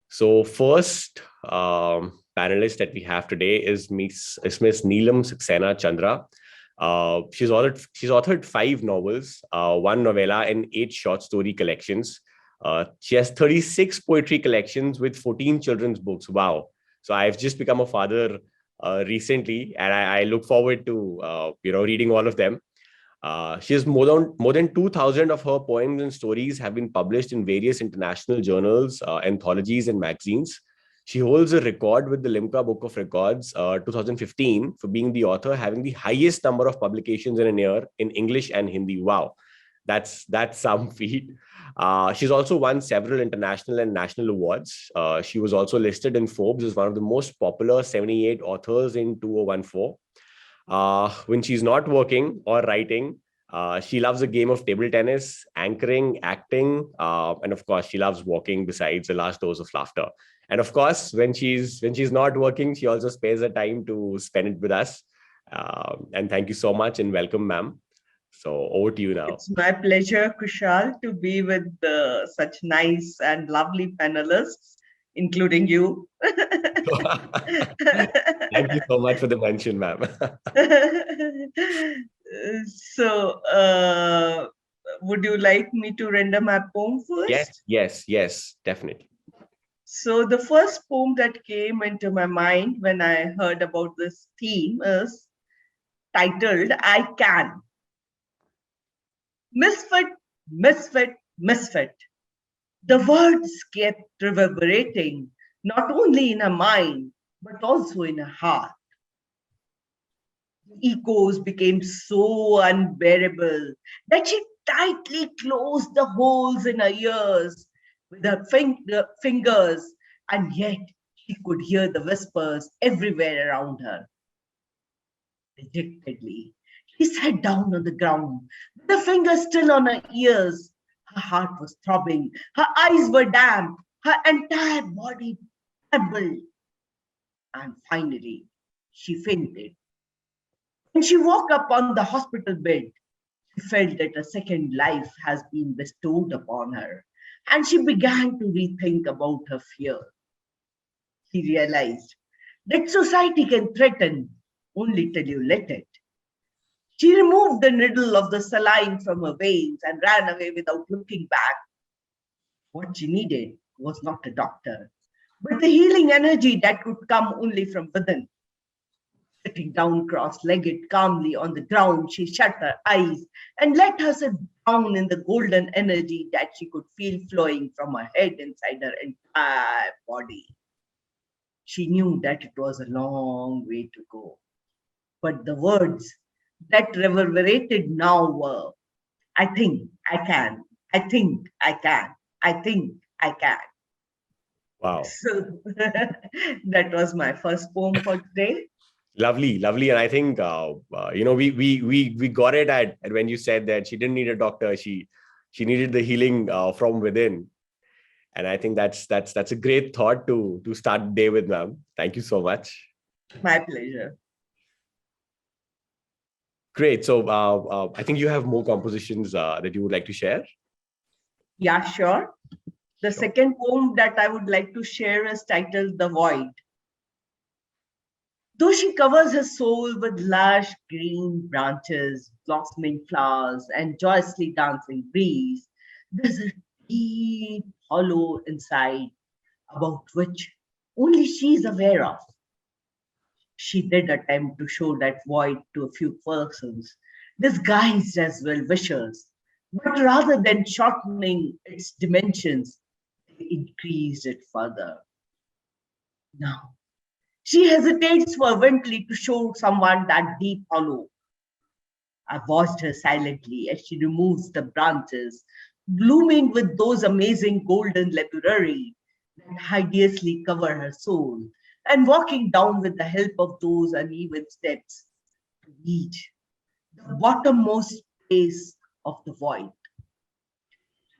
So first panelist that we have today is Miss Neelam Saxena Chandra. She's authored 5 novels, 1 novella, and 8 short story collections. She has 36 poetry collections with 14 children's books. Wow! So I've just become a father recently, and I look forward to reading all of them. She has more than 2,000 of her poems and stories have been published in various international journals, anthologies, and magazines. She holds a record with the Limca Book of Records 2015 for being the author having the highest number of publications in a year in English and Hindi. Wow, that's some feat. She's also won several international and national awards. She was also listed in Forbes as one of the most popular 78 authors in 2014. When she's not working or writing, she loves a game of table tennis, anchoring, acting, and of course, she loves walking besides a large dose of laughter. And of course, when she's not working, she also spares her time to spend it with us. And thank you so much and welcome, ma'am. So over to you now. It's my pleasure, Kushal, to be with such nice and lovely panelists, including you. Thank you so much for the mention, ma'am. So, would you like me to render my poem first? Yes, definitely. So, the first poem that came into my mind when I heard about this theme is titled I Can. Misfit, misfit, misfit. The words kept reverberating, not only in her mind, but also in her heart. The echoes became so unbearable that she tightly closed the holes in her ears with her fingers, and yet she could hear the whispers everywhere around her. Dejectedly, she sat down on the ground, with the fingers still on her ears. Her heart was throbbing, her eyes were damp, her entire body trembled, and finally she fainted. When she woke up on the hospital bed, she felt that a second life has been bestowed upon her, and she began to rethink about her fear. She realized that society can threaten only till you let it. She removed the needle of the saline from her veins and ran away without looking back. What she needed was not a doctor, but the healing energy that could come only from within. Sitting down cross-legged calmly on the ground, she shut her eyes and let herself down in the golden energy that she could feel flowing from her head inside her entire body. She knew that it was a long way to go, but the words that reverberated now were, I think I can, I think I can, I think I can. Wow. So that was my first poem for today. Lovely, and I think we got it at when you said that she didn't need a doctor. She needed the healing from within, and I think that's a great thought to start the day with, ma'am. Thank you so much. My pleasure. Great. So I think you have more compositions that you would like to share. Yeah, sure. The second poem that I would like to share is titled The Void. Though she covers her soul with lush green branches, blossoming flowers, and joyously dancing breeze, there's a deep hollow inside about which only she is aware of. She did attempt to show that void to a few persons, disguised as well-wishers, but rather than shortening its dimensions, they increased it further. Now, she hesitates fervently to show someone that deep hollow. I watched her silently as she removes the branches, blooming with those amazing golden lepurari that hideously cover her soul, and walking down with the help of those uneven steps to reach the bottommost place of the void.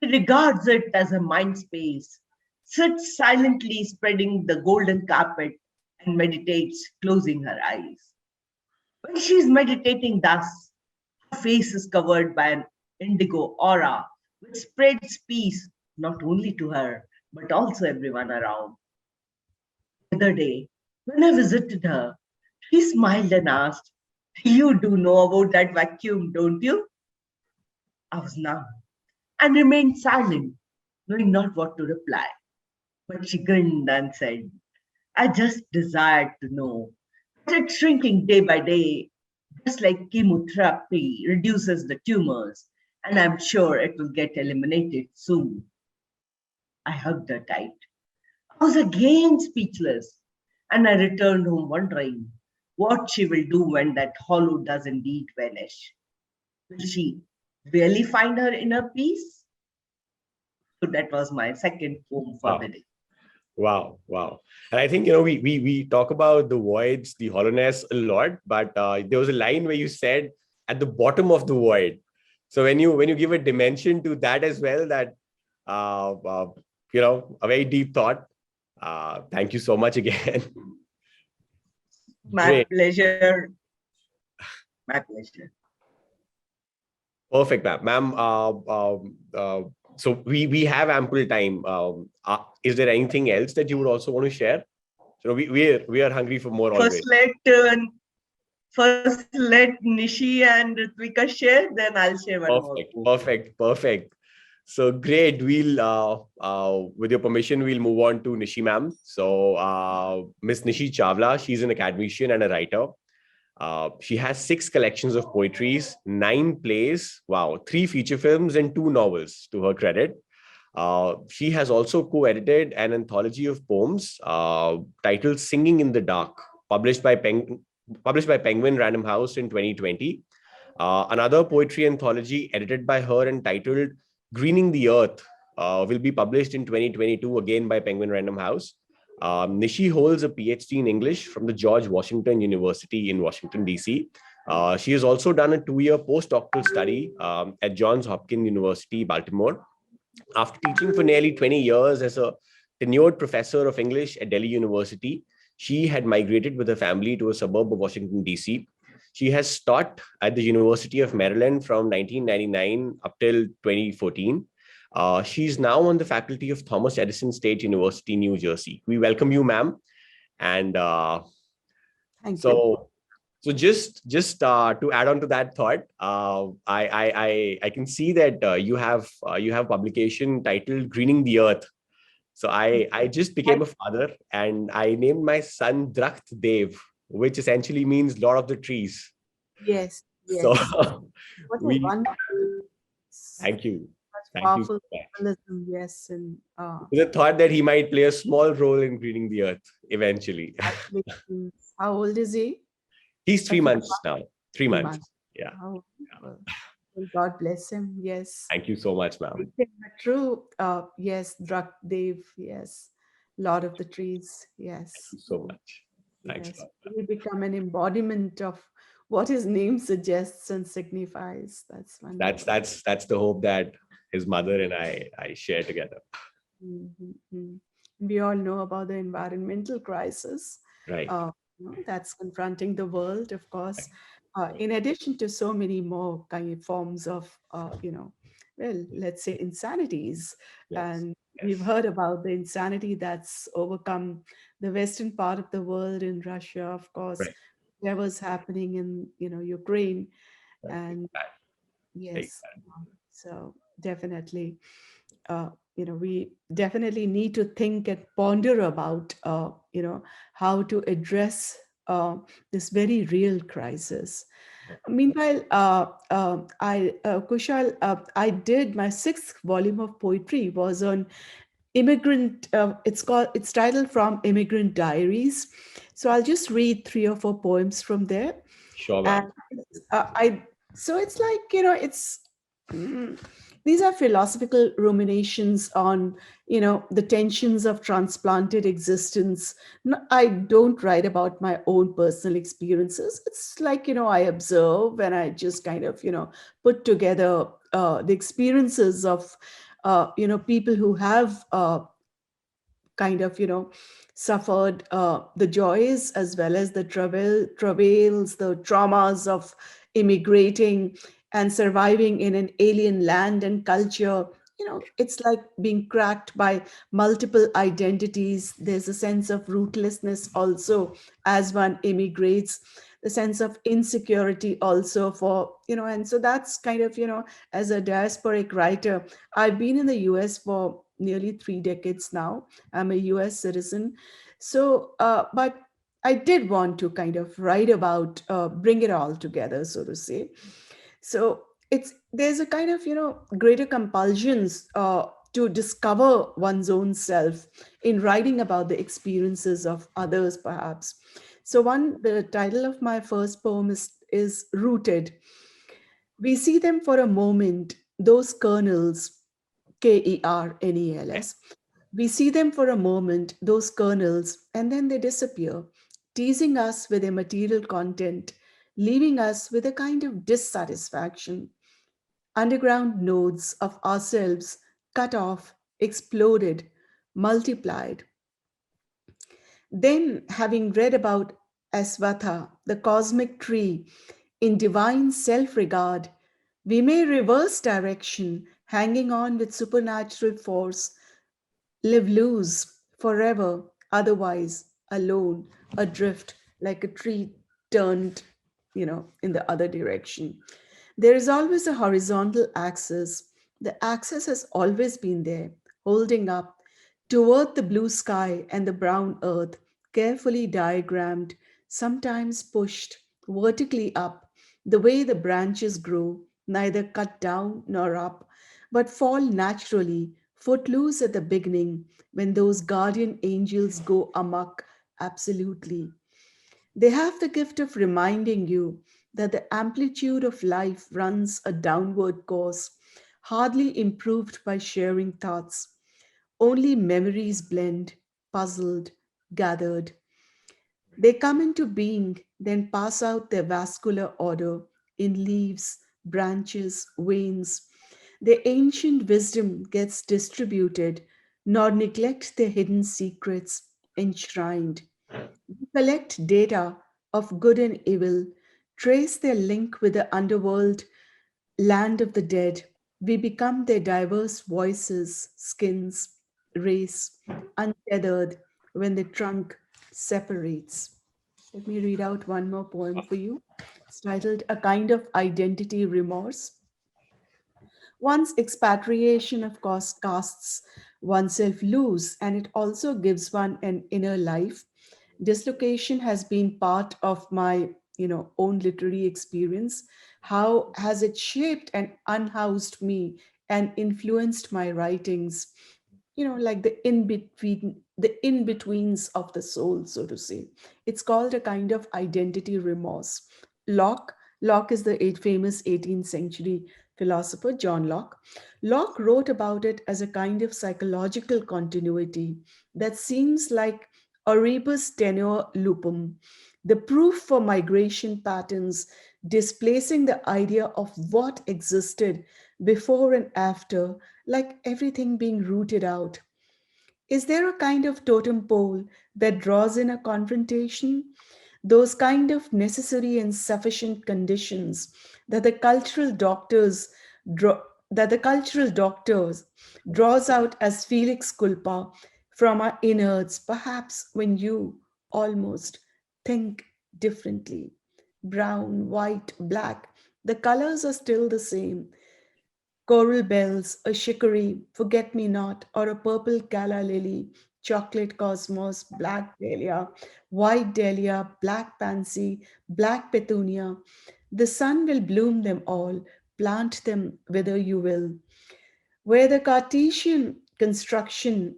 She regards it as a mind space, sits silently spreading the golden carpet, and meditates, closing her eyes. When she is meditating thus, her face is covered by an indigo aura which spreads peace not only to her, but also everyone around. The other day, when I visited her, she smiled and asked, "You do know about that vacuum, don't you?" I was numb and remained silent, knowing not what to reply. But she grinned and said, "I just desired to know that it's shrinking day by day, just like chemotherapy reduces the tumors, and I'm sure it will get eliminated soon." I hugged her tight. I was again speechless, and I returned home wondering what she will do when that hollow does indeed vanish. Will she really find her inner peace? So that was my second poem for Wow. the day. Wow, wow. And I think, we talk about the voids, the hollowness a lot, but there was a line where you said at the bottom of the void. So when you give a dimension to that as well, that uh, uh, a very deep thought. Thank you so much again. My Great. pleasure. My pleasure. Perfect, ma'am. Ma'am, so we have ample time. Is there anything else that you would also want to share? So we are hungry for more always. First let Nishi and Ritvika share, then I'll share one more Perfect, poem. perfect, perfect. So great. We'll, with your permission, we'll move on to Nishi ma'am. So Miss Nishi Chawla, she's an academician and a writer. She has 6 collections of poetries, 9 plays, wow, 3 feature films, and 2 novels to her credit. She has also co-edited an anthology of poems titled "Singing in the Dark," published by Penguin Random House in 2020. Another poetry anthology edited by her and titled "Greening the Earth" will be published in 2022, again by Penguin Random House. Nishi holds a PhD in English from the George Washington University in Washington, D.C. She has also done a 2-year postdoctoral study at Johns Hopkins University, Baltimore. After teaching for nearly 20 years as a tenured professor of English at Delhi University, she had migrated with her family to a suburb of Washington, D.C. She has taught at the University of Maryland from 1999 up till 2014. She's now on the faculty of Thomas Edison State University, New Jersey. We welcome you, ma'am. And Thank you. so just to add on to that thought, I can see that you have publication titled "Greening the Earth." So I just became a father, and I named my son Drakht Dev, which essentially means Lord of the Trees. Yes, So yes. What a we wonderful, thank you, such thank you so powerful much. symbolism. Yes, and With the thought that he might play a small role in greening the earth eventually. actually, how old is he? He's 3 Talking months about now. 3 months. 3 months. Yeah. How wonderful. Well, God bless him. Yes. Thank you so much, ma'am. True. Yes, Drak Dev. Yes. Lord of the Trees. Thank Yes. you so much. Thanks a Yes. lot. He become an embodiment of what his name suggests and signifies. That's That's wonderful. that's that's the hope that his mother and I share together. Mhm. We all know about the environmental crisis Right. that's confronting the world, of course, in addition to so many more kind of forms of, well, let's say insanities. Yes. And we've Yes. heard about the insanity that's overcome the western part of the world in Russia, of course, Right. whatever's happening in, Ukraine. Right. And Bad. Very yes, bad. so definitely we definitely need to think and ponder about, how to address this very real crisis. Meanwhile, Kushal, I did my 6th volume of poetry was on immigrant. It's titled "From Immigrant Diaries." So I'll just read 3 or 4 poems from there, Sure, and ma'am. I so it's like it's mm, these are philosophical ruminations on the tensions of transplanted existence. I don't write about my own personal experiences. It's like I observe and I just kind of put together the experiences of people who have kind of suffered the joys as well as the travails, the traumas of immigrating and surviving in an alien land and culture it's like being cracked by multiple identities. There's a sense of rootlessness also as one immigrates, the sense of insecurity also for, and so that's kind of, as a diasporic writer, I've been in the US for nearly 3 decades now. I'm a US citizen. So, but I did want to kind of write about, bring it all together, so to say. So there's a kind of greater compulsions to discover one's own self in writing about the experiences of others, perhaps. So the title of my first poem is Rooted. We see them for a moment, those kernels, Kernels. We see them for a moment, those kernels, and then they disappear, teasing us with their material content, leaving us with a kind of dissatisfaction. Underground nodes of ourselves cut off, exploded, multiplied. Then, having read about Asvatha, the cosmic tree, in divine self regard, we may reverse direction, hanging on with supernatural force, live loose forever, otherwise alone, adrift like a tree turned, in the other direction. There is always a horizontal axis. The axis has always been there, holding up toward the blue sky and the brown earth, carefully diagrammed, sometimes pushed vertically up, the way the branches grow, neither cut down nor up, but fall naturally, footloose at the beginning, when those guardian angels go amok absolutely. They have the gift of reminding you that the amplitude of life runs a downward course, hardly improved by sharing thoughts. Only memories blend, puzzled, gathered. They come into being, then pass out their vascular order in leaves, branches, veins. Their ancient wisdom gets distributed, nor neglect their hidden secrets enshrined. We collect data of good and evil, trace their link with the underworld, land of the dead. We become their diverse voices, skins, race, untethered when the trunk separates. Let me read out one more poem for you. It's titled A Kind of Identity Remorse. One's expatriation, of course, casts oneself loose, and it also gives one an inner life. Dislocation has been part of my, own literary experience. How has it shaped and unhoused me and influenced my writings? Like the in-betweens of the soul, so to say. It's called a kind of identity remorse. Locke, Locke is the famous 18th century philosopher, John Locke. Locke wrote about it as a kind of psychological continuity that seems like a rebus tenor lupum, the proof for migration patterns displacing the idea of what existed before and after, like everything being rooted out. Is there a kind of totem pole that draws in a confrontation? Those kind of necessary and sufficient conditions that the cultural doctors draw, that the cultural doctors draws out as felix culpa from our innards, perhaps when you almost think differently. Brown, white, black, the colors are still the same. Coral bells, a chicory, forget me not, or a purple calla lily, chocolate cosmos, black dahlia, white dahlia, black pansy, black petunia. The sun will bloom them all, plant them whither you will. Where the Cartesian construction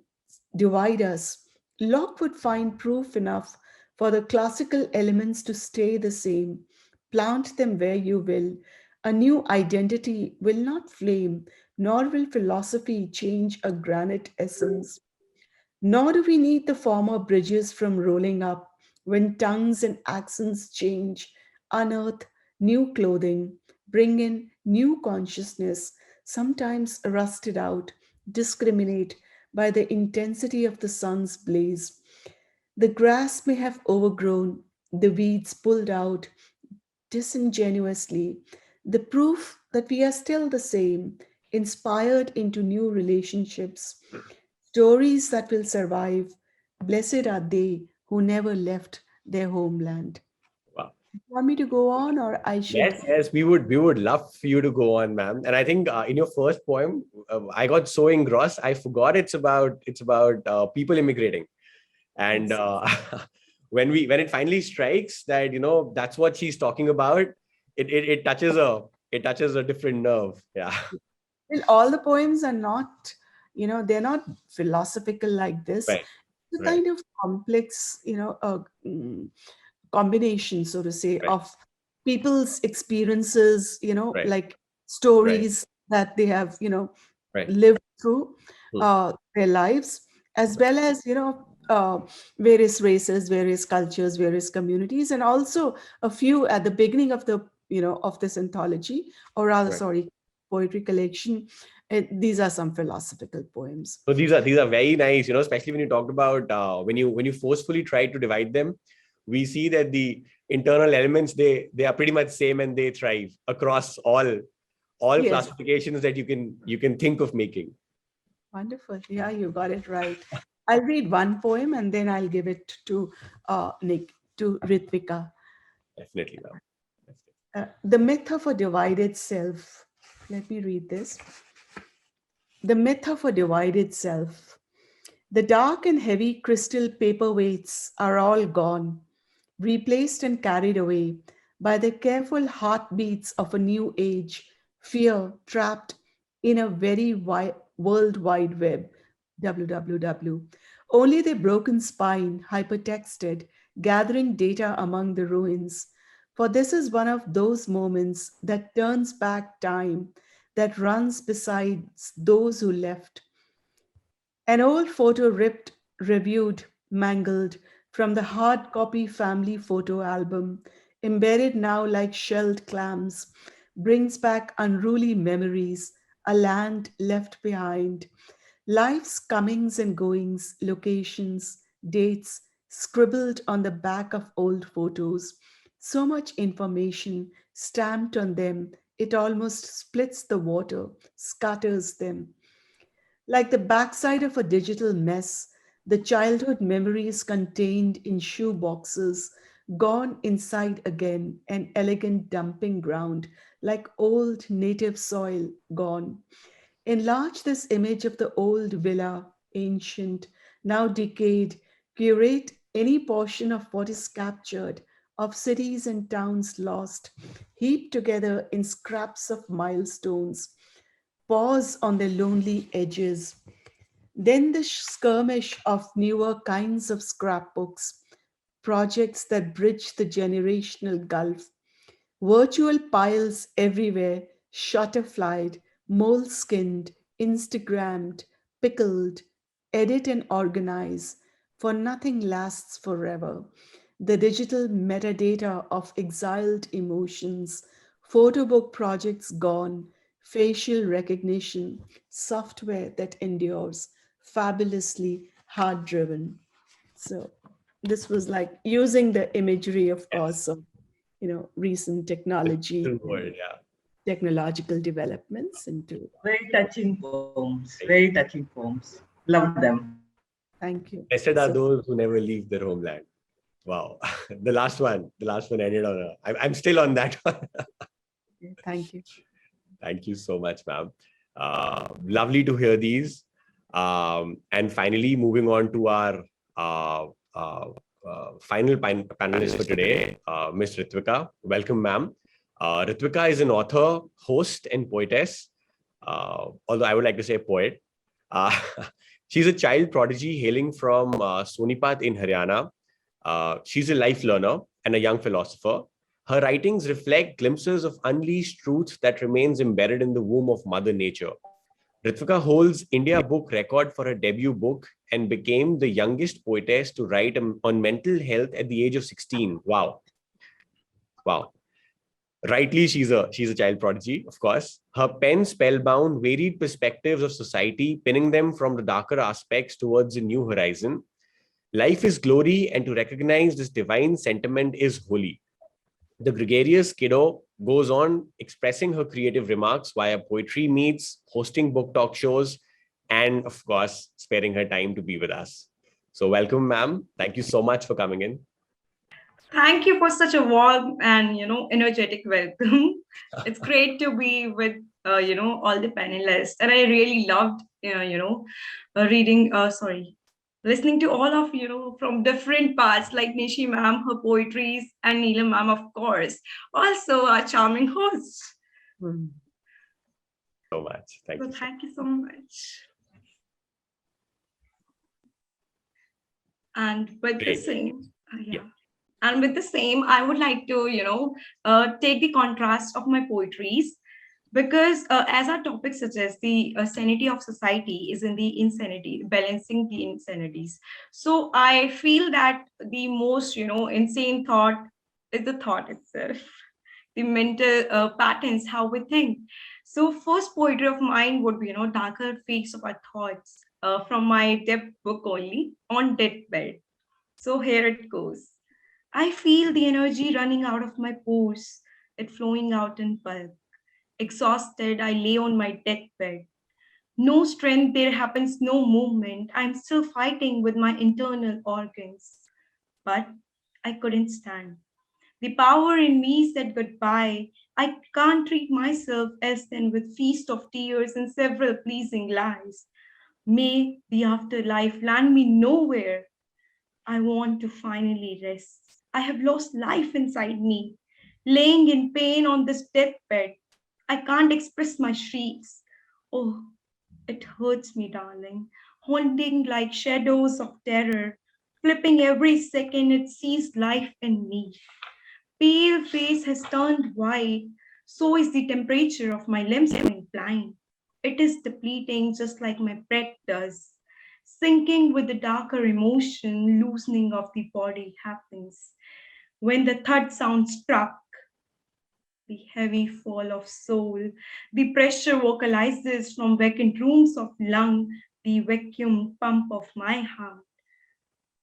divide us, Locke would find proof enough for the classical elements to stay the same. Plant them where you will. A new identity will not flame, nor will philosophy change a granite essence. Nor do we need the former bridges from rolling up when tongues and accents change, unearth new clothing, bring in new consciousness, sometimes rusted out, discriminate by the intensity of the sun's blaze. The grass may have overgrown, the weeds pulled out disingenuously, the proof that we are still the same, inspired into new relationships, stories that will survive. Blessed are they who never left their homeland. Wow. Want me to go on, or I should? Yes, we would love for you to go on, ma'am. And I think in your first poem, I got so engrossed, I forgot it's about people immigrating. And Yes. when it finally strikes that that's what she's talking about, it touches a different nerve. Yeah. Well, all the poems are not, they're not philosophical like this. Right. It's a Right. kind of complex, combination, so to say, Right. of people's experiences, Right. like Right. stories that they have, Right. lived through Hmm. their lives, as well as, various races, various cultures, various communities, and also a few at the beginning of of this anthology, or rather, Right. sorry, poetry collection. These are some philosophical poems. So these are very nice, especially when you talked about when you forcefully try to divide them, we see that the internal elements, they are pretty much same, and they thrive across all Yes, classifications that you can think of making. wonderful. Yeah, you got it right. I'll read one poem and then I'll give it to Ritvika. Definitely, ma'am. The myth of a divided self. Let me read this. The myth of a divided self. The dark and heavy crystal paperweights are all gone, replaced and carried away by the careful heartbeats of a new age, fear trapped in a very world wide web, www. Only the broken spine, hypertexted, gathering data among the ruins. For this is one of those moments that turns back time, that runs beside those who left, an old photo ripped, reviewed, mangled from the hard copy family photo album, embedded now like shelled clams, brings back unruly memories, a land left behind, life's comings and goings, locations, dates scribbled on the back of old photos. So much information stamped on them, it almost splits the water, scatters them. Like the backside of a digital mess, the childhood memories contained in shoe boxes, gone inside again, an elegant dumping ground, like old native soil gone. Enlarge this image of the old villa, ancient, now decayed, curate any portion of what is captured, of cities and towns lost, heaped together in scraps of milestones. Pause on the lonely edges. Then the skirmish of newer kinds of scrapbooks, projects that bridge the generational gulf, virtual piles everywhere, shutterflied, mole-skinned, Instagrammed, pickled, edit and organize, for nothing lasts forever. The digital metadata of exiled emotions, photo book projects gone, facial recognition, software that endures, fabulously hard driven. So this was like using the imagery, of Yes. course, of recent The technology digital and world. Yeah. technological developments into. Very touching poems. Very Right. touching poems. Love them. Thank you. Blessed are So those who never leave their homeland. Wow. The last one ended on a. I'm still on that one. thank you. Thank you so much, ma'am. Lovely to hear these. And finally, moving on to our uh, uh, final panelist for today, Ms. Ritvika. Welcome, ma'am. Ritvika is an author, host, and poetess, although I would like to say poet. Uh, she's a child prodigy hailing from Sonipat in Haryana. She's a life learner and a young philosopher. Her writings reflect glimpses of unleashed truth that remains embedded in the womb of Mother Nature. Ritvika holds India book record for her debut book and became the youngest poetess to write on mental health at the age of 16. Wow. Wow. Rightly, she's a child prodigy, of course. Her pen spellbound varied perspectives of society, pinning them from the darker aspects towards a new horizon. Life is glory, and to recognize this divine sentiment is holy. The gregarious kiddo goes on expressing her creative remarks via poetry meets, hosting book talk shows, and of course, sparing her time to be with us. So welcome, ma'am. Thank you so much for coming in. Thank you for such a warm and energetic welcome. It's great to be with all the panelists, and I really loved reading. Listening to all of from different parts, like Nishi ma'am, her poetries, and Neelam ma'am, of course, also our charming host. So much. Thank you. Thank you so much. And with the same, And with the same, I would like to, take the contrast of my poetries, because as our topic suggests, the sanity of society is in the insanity, balancing the insanities. So I feel that the most, insane thought is the thought itself, the mental patterns, how we think. So first poetry of mine would be, darker fakes of our thoughts from my depth book only, on deathbed. So here it goes. I feel the energy running out of my pores, it flowing out in bulk. Exhausted, I lay on my deathbed. No strength, there happens no movement. I'm still fighting with my internal organs. But I couldn't stand. The power in me said goodbye. I can't treat myself else than with feast of tears and several pleasing lies. May the afterlife land me nowhere. I want to finally rest. I have lost life inside me, laying in pain on this deathbed. I can't express my shrieks. Oh, it hurts me, darling, haunting like shadows of terror. Flipping every second, it sees life in me. Pale face has turned white, so is the temperature of my limbs going blind. It is depleting just like my breath does. Sinking with the darker emotion, loosening of the body happens. When the third sound struck, the heavy fall of soul, the pressure vocalizes from vacant rooms of lung, the vacuum pump of my heart.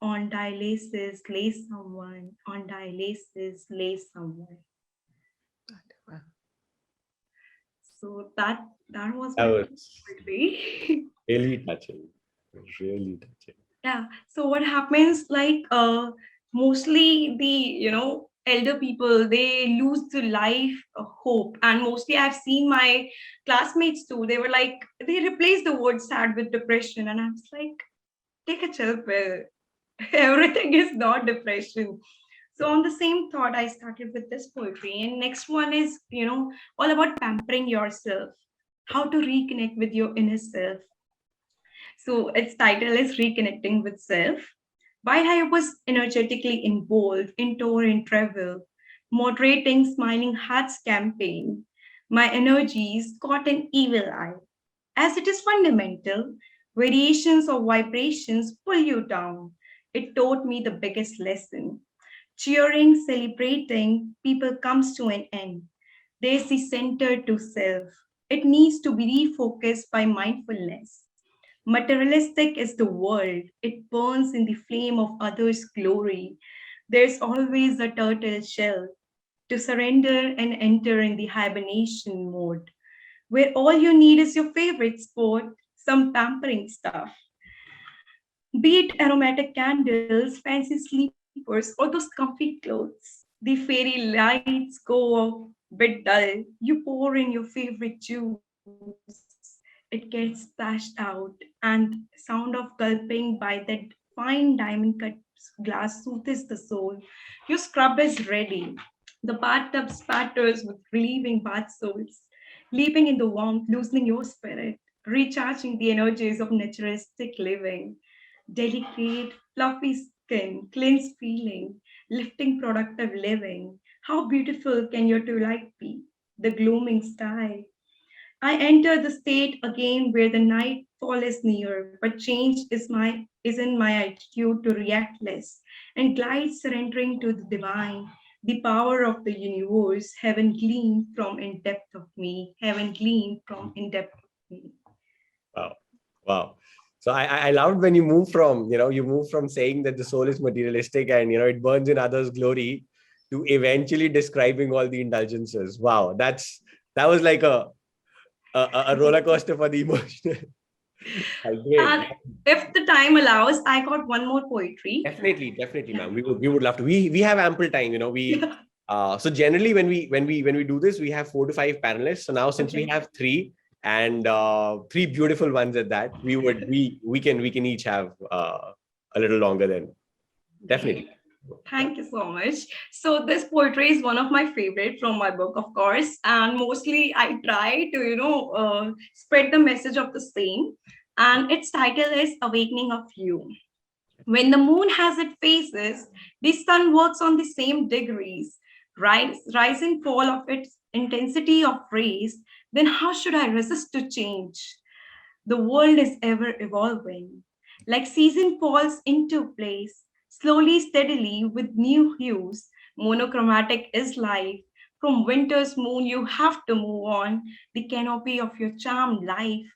On dialysis lay someone, on dialysis lay someone. So that was my poetry. Really touching. Really touching. Yeah. So what happens, like mostly the elder people, they lose the life hope, and mostly I've seen my classmates too. They were like, they replace the word sad with depression, and I was like, take a chill pill. Everything is not depression. So on the same thought, I started with this poetry, and next one is all about pampering yourself, how to reconnect with your inner self. So its title is Reconnecting with Self. While I was energetically involved in tour and travel, moderating Smiling Hearts campaign, my energies caught an evil eye. As it is fundamental, variations or vibrations pull you down. It taught me the biggest lesson. Cheering, celebrating, people comes to an end. There's the center to self. It needs to be refocused by mindfulness. Materialistic is the world. It burns in the flame of others' glory. There's always a turtle shell to surrender and enter in the hibernation mode, where all you need is your favorite sport, some pampering stuff. Be it aromatic candles, fancy sleepers, or those comfy clothes. The fairy lights go a bit dull. You pour in your favorite juice. It gets splashed out, and sound of gulping by that fine diamond cut glass soothes the soul. Your scrub is ready. The bathtub spatters with relieving bath salts, leaping in the warmth, loosening your spirit, recharging the energies of naturalistic living. Delicate, fluffy skin, cleansed feeling, lifting productive living. How beautiful can your twilight be? The gloaming sky. I enter the state again where the nightfall is near, but change is in my attitude to react less and glide surrendering to the divine, the power of the universe, heaven gleamed from in depth of me, heaven gleamed from in depth of me. Wow. Wow. So I loved when you move from saying that the soul is materialistic and, it burns in others' glory, to eventually describing all the indulgences. Wow, that was like a roller coaster for the emotional. Great. And if the time allows, I got one more poetry. Definitely, ma'am. We would love to. We have ample time. So generally when we do this, we have 4 to 5 panelists. So now since we have 3 and 3 beautiful ones at that, we can each have a little longer then. Definitely. Thank you so much. So this poetry is one of my favorite from my book, of course, and mostly I try to spread the message of the same. And its title is Awakening of You. When the moon has its phases, the sun works on the same degrees, rise and fall of its intensity of rays, then how should I resist to change? The world is ever evolving. Like season falls into place, slowly, steadily, with new hues, monochromatic is life. From winter's moon, you have to move on. The canopy of your charmed life,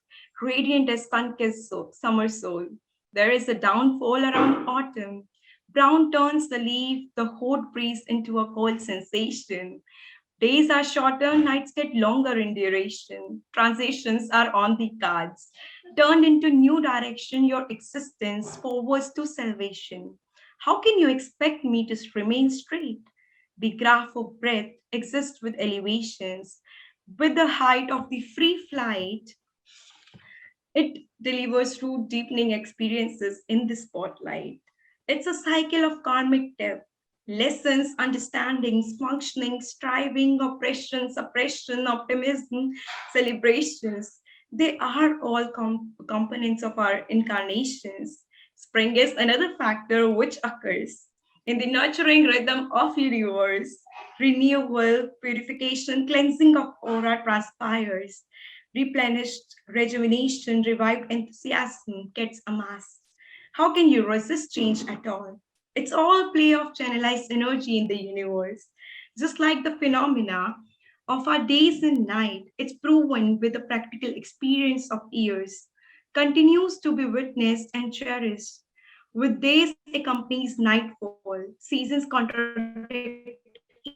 radiant as sun-kissed summer soul. There is a downfall around autumn. Brown turns the leaf, the hot breeze into a cold sensation. Days are shorter, nights get longer in duration. Transitions are on the cards. Turned into new direction, your existence forwards to salvation. How can you expect me to remain straight? The graph of breadth exists with elevations. With the height of the free flight, it delivers through deepening experiences in the spotlight. It's a cycle of karmic depth, lessons, understandings, functioning, striving, oppression, suppression, optimism, celebrations. They are all components of our incarnations. Spring is another factor which occurs in the nurturing rhythm of universe. Renewal, purification, cleansing of aura transpires. Replenished rejuvenation, revived enthusiasm gets amassed. How can you resist change at all? It's all play of channelized energy in the universe. Just like the phenomena of our days and night, it's proven with the practical experience of years, continues to be witnessed and cherished. With days accompanies nightfall, seasons contradict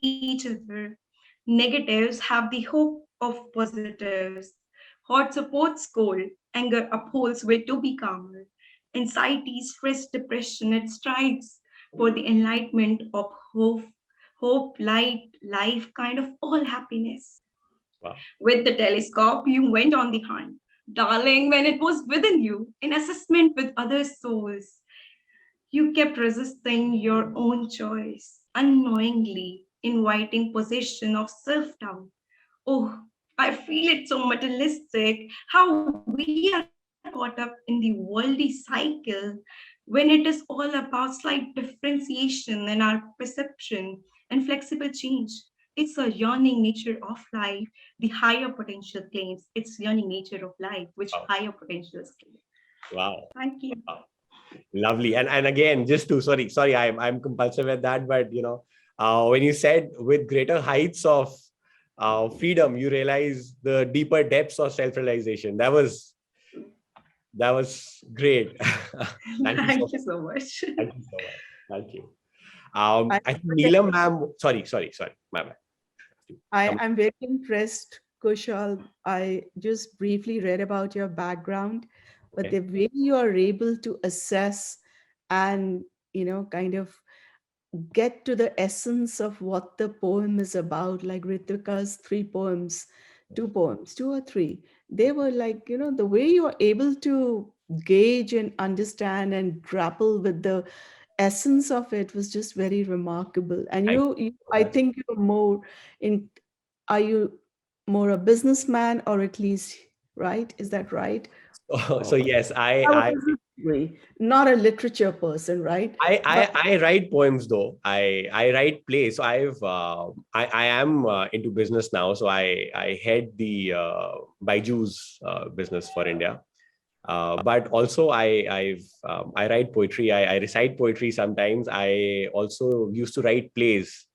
each other. Negatives have the hope of positives. Hot supports cold, anger upholds way to be calmer. Anxiety, stress, depression, it strives for the enlightenment of hope, light, life, kind of all happiness. Wow. With the telescope, you went on the hunt. Darling, when it was within you, in assessment with other souls, you kept resisting your own choice, unknowingly inviting possession of self-doubt. Oh, I feel it so materialistic how we are caught up in the worldly cycle when it is all about slight differentiation in our perception and flexible change. It's a yearning nature of life, the higher potential claims. It's yearning nature of life, which Wow. higher potentials claim. Wow. Thank you. Wow. Lovely. And again, just to sorry, I'm compulsive at that, but when you said with greater heights of freedom, you realize the deeper depths of self-realization. That was great. Thank you Thank so you so much. Thank you so much. Thank you. I, I think Neelam ma'am, sorry, my bad. I'm very impressed, Kushal. I just briefly read about your background, but Okay. the way you are able to assess and, kind of get to the essence of what the poem is about, like Ritvika's 3 poems, 2 poems, 2 or 3, they were like, the way you're able to gauge and understand and grapple with the essence of it was just very remarkable. And Thank you you I so much. think you're more in, are you more a businessman, or at least, right? Is that right? So yes, Have a business degree, not a literature person, right? But I write poems though. I write plays. So I am into business now. So I head the Byju's business for India. But also I write poetry. I recite poetry sometimes. I also used to write plays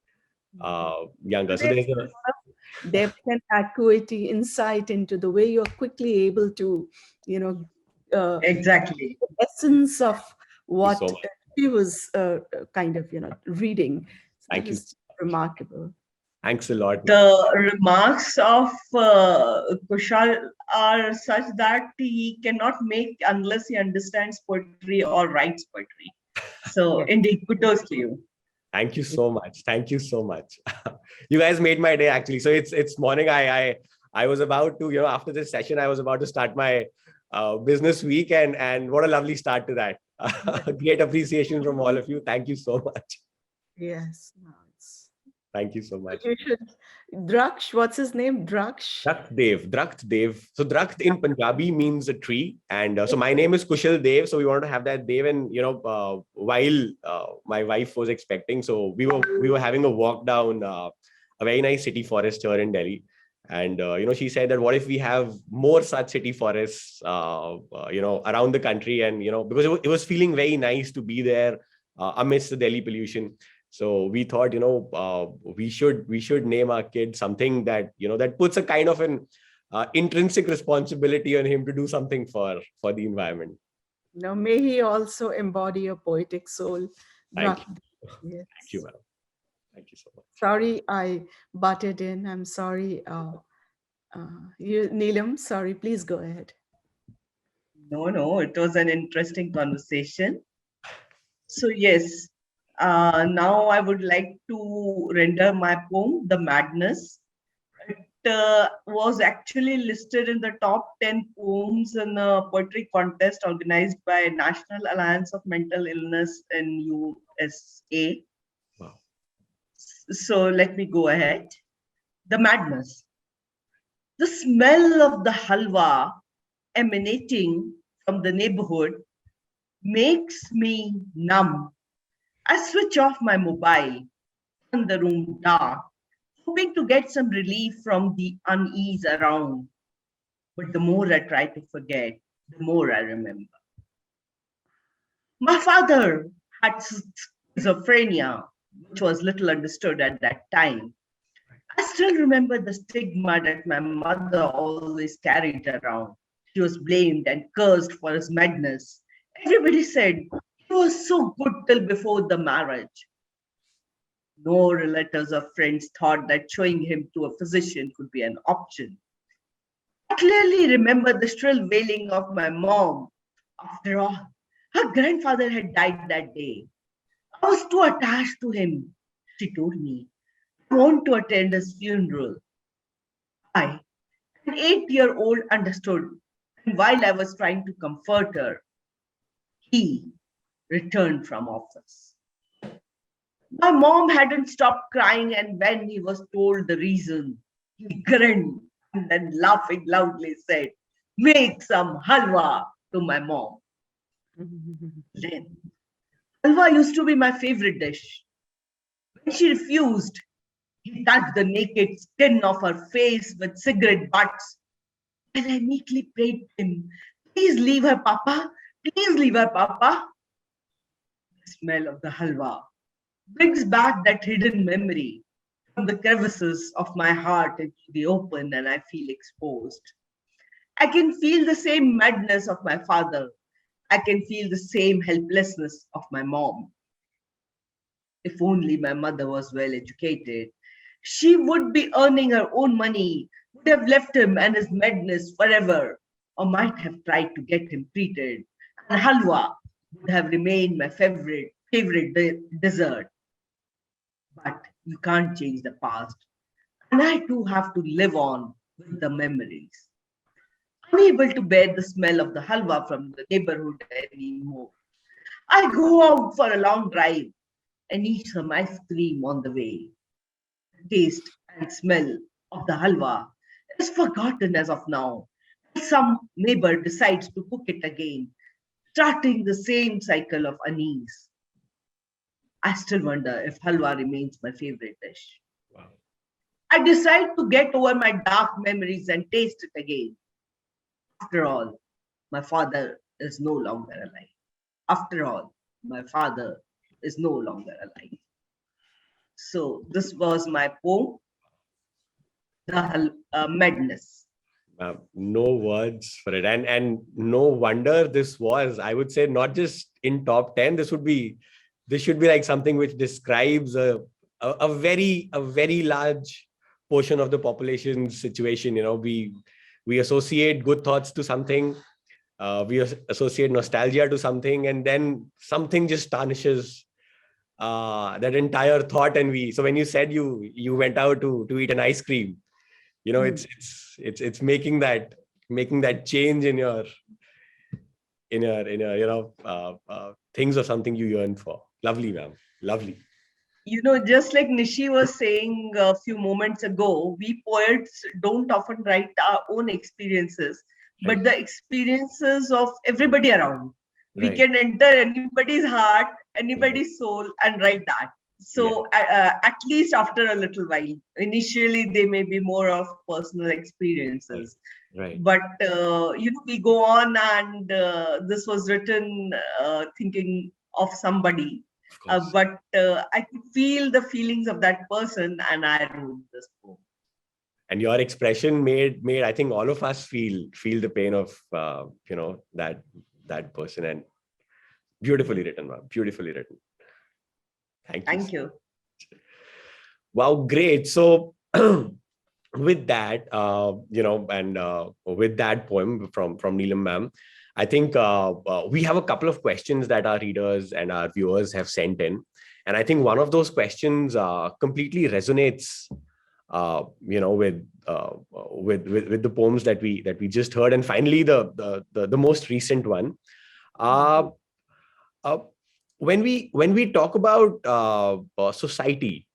younger. So there's there's a lot of depth and acuity, insight into the way you're quickly able to, you know, Exactly. the essence of thank you so what much. she was kind of, reading. So that Thank you. was remarkable. Thanks a lot. The remarks of Kushal are such that he cannot make unless he understands poetry or writes poetry. So Yes. indeed, kudos to you. Thank you so much. Thank you so much. You guys made my day actually. So it's morning. I was about to, after this session, I was about to start my business week, and what a lovely start to that. Great appreciation from all of you. Thank you so much. Yes. No, it's... Thank you so much. You should. Draksh, what's his name? Draksh? Drakht Dev. So Drakht in Punjabi means a tree. And so my name is Kushal Dev. So we wanted to have that Dev. And, while my wife was expecting, so we were having a walk down a very nice city forest here in Delhi. And, she said that what if we have more such city forests, around the country, and, because it was feeling very nice to be there amidst the Delhi pollution. So we thought, we should name our kid something that, that puts a kind of an intrinsic responsibility on him to do something for the environment. May he also embody a poetic soul. Thank you. Yes. Thank you, madam. Thank you so much. Sorry, I butted in. I'm sorry. Neelam, sorry, please go ahead. No, it was an interesting conversation. So yes, now I would like to render my poem, The Madness. It was actually listed in the top 10 poems in a poetry contest organized by National Alliance of Mental Illness in USA. Wow. So let me go ahead. The Madness. The smell of the halwa emanating from the neighborhood makes me numb. I switch off my mobile, turn the room dark, hoping to get some relief from the unease around. But the more I try to forget, the more I remember. My father had schizophrenia, which was little understood at that time. I still remember the stigma that my mother always carried around. She was blamed and cursed for his madness. Everybody said he was so good till before the marriage. No relatives or friends thought that showing him to a physician could be an option. I clearly remember the shrill wailing of my mom. After all, her grandfather had died that day. I was too attached to him. She told me, I want to attend his funeral. I, an 8-year-old, understood. And while I was trying to comfort her, he returned from office. My mom hadn't stopped crying, and when he was told the reason, he grinned and then laughing loudly said, make some halwa to my mom. Then, halwa used to be my favorite dish. When she refused, he touched the naked skin of her face with cigarette butts. And I meekly prayed to him, please leave her, Papa. Please leave her, Papa. The smell of the halwa brings back that hidden memory from the crevices of my heart into the open, and I feel exposed. I can feel the same madness of my father. I can feel the same helplessness of my mom. If only my mother was well educated, she would be earning her own money, would have left him and his madness forever, or might have tried to get him treated. And halwa would have remained my favorite dessert. But you can't change the past. And I too have to live on with the memories. Unable to bear the smell of the halwa from the neighborhood anymore, I go out for a long drive and eat some ice cream on the way. The taste and smell of the halwa is forgotten as of now. Some neighbor decides to cook it again, starting the same cycle of unease. I still wonder if halwa remains my favorite dish. Wow. I decide to get over my dark memories and taste it again. After all, my father is no longer alive. After all, my father is no longer alive. So this was my poem, The Madness. No words for it. And no wonder this was, I would say, not just in top 10. This should be like something which describes a a very large portion of the population's situation. We associate good thoughts to something, we associate nostalgia to something, and then something just tarnishes that entire thought. And so when you said you went out to eat an ice cream, it's making that change in your things of something you yearn for. Lovely, ma'am. Lovely. Just like Nishi was saying a few moments ago, we poets don't often write our own experiences, but Right. the experiences of everybody around. We Right. can enter anybody's heart, Right. anybody's soul, and write that. Yeah. So, at least after a little while, initially they may be more of personal experiences. Right. But we go on, and this was written thinking of somebody, Of course. but I could feel the feelings of that person, and I wrote this poem. And your expression made I think all of us feel the pain of that person. And beautifully written, ma'am. Beautifully written. Thank you. Thank you. Wow, great. So with that, and with that poem from Neelam ma'am, I think we have a couple of questions that our readers and our viewers have sent in. And I think one of those questions completely resonates, with the poems that we just heard. And finally, the most recent one. Uh, uh, when we talk about society,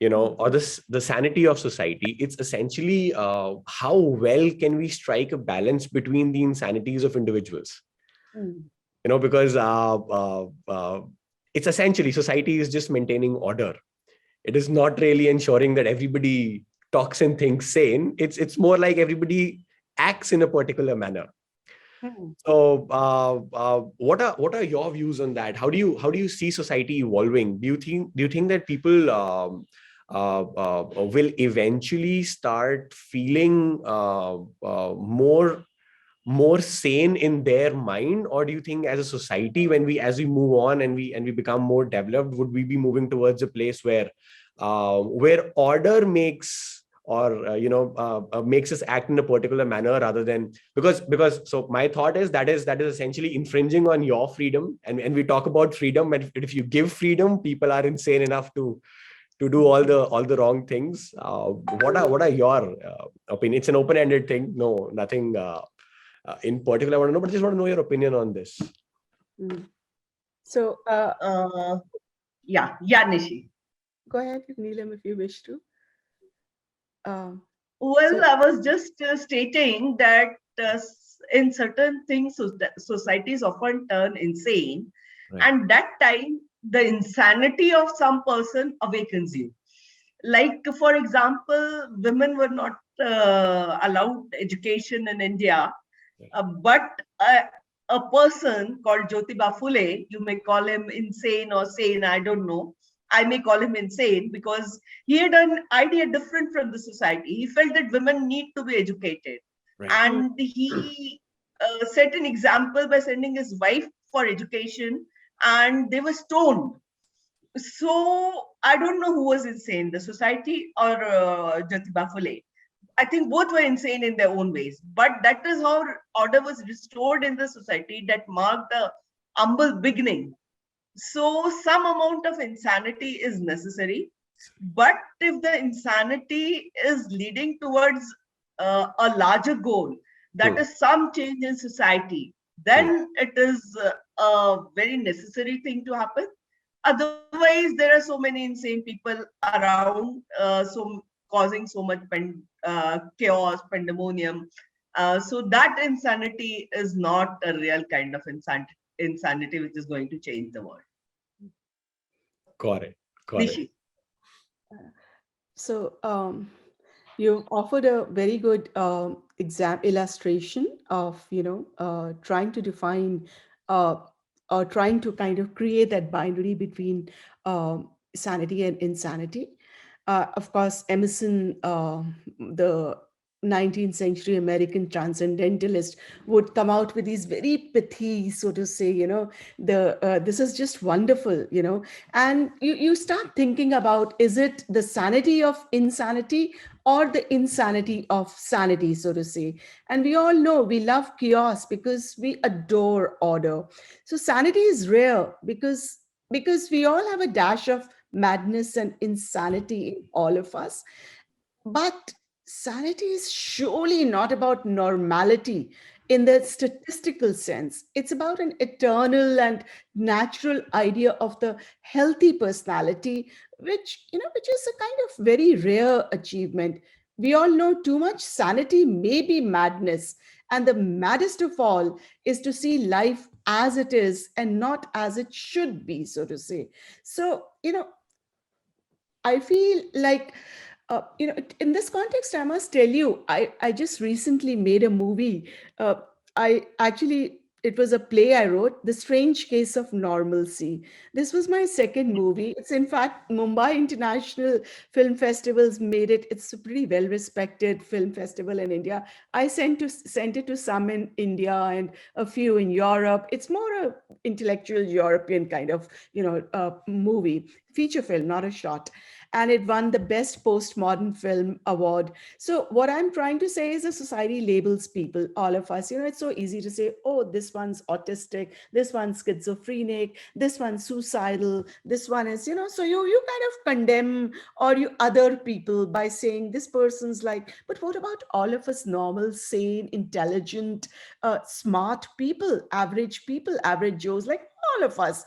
or the sanity of society, it's essentially how well can we strike a balance between the insanities of individuals. Because it's essentially, society is just maintaining order. It is not really ensuring that everybody talks and thinks sane. It's more like everybody acts in a particular manner. So what are your views on that? How do you see society evolving? Do you think that people will eventually start feeling more sane in their mind? Or do you think as a society, as we move on and we become more developed, would we be moving towards a place where order makes, or makes us act in a particular manner, rather than, because so my thought is that is essentially infringing on your freedom. And we talk about freedom, and if you give freedom, people are insane enough to do all the wrong things. What are your opinion? It's an open-ended thing. No, nothing in particular I want to know, but just want to know your opinion on this. So Yeah, Nishi. go ahead, Neelam, if you wish to. Well, I was just stating that in certain things, societies often turn insane, Right. and that time the insanity of some person awakens you. Like, for example, women were not allowed education in India, but a person called Jyotiba Phule, you may call him insane or sane, I don't know. I may call him insane because he had an idea different from the society. He felt that women need to be educated. Right. And he set an example by sending his wife for education, and they were stoned. So I don't know who was insane, the society or Jyotiba Phule. I think both were insane in their own ways, but that is how order was restored in the society that marked the humble beginning. So some amount of insanity is necessary, but if the insanity is leading towards a larger goal, that is some change in society, then it is a very necessary thing to happen. Otherwise, there are so many insane people around, causing so much chaos, pandemonium. So that insanity is not a real kind of insanity which is going to change the world. Got it. Nishi. So you offered a very good exam illustration of trying to define or trying to kind of create that binary between sanity and insanity. Of course, Emerson, the 19th century American transcendentalist would come out with these very pithy, so to say, this is just wonderful, and you start thinking about, is it the sanity of insanity or the insanity of sanity, so to say? And we all know we love chaos because we adore order. So sanity is rare because we all have a dash of madness and insanity in all of us. But sanity is surely not about normality in the statistical sense. It's about an eternal and natural idea of the healthy personality, which is a kind of very rare achievement. We all know too much sanity may be madness, and the maddest of all is to see life as it is and not as it should be, so to say. So, I feel like, in this context, I must tell you, I just recently made a movie. It was a play I wrote, The Strange Case of Normalcy. This was my second movie. It's in fact, Mumbai International Film Festivals made it. It's a pretty well-respected film festival in India. I sent it to some in India and a few in Europe. It's more a intellectual European kind of, movie, feature film, not a short, and it won the Best Postmodern Film Award. So, what I'm trying to say is, a society labels people, all of us. It's so easy to say, oh, this one's autistic, this one's schizophrenic, this one's suicidal, this one is, so you kind of condemn or you other people by saying this person's like, but what about all of us normal, sane, intelligent, smart people, average Joes, like all of us?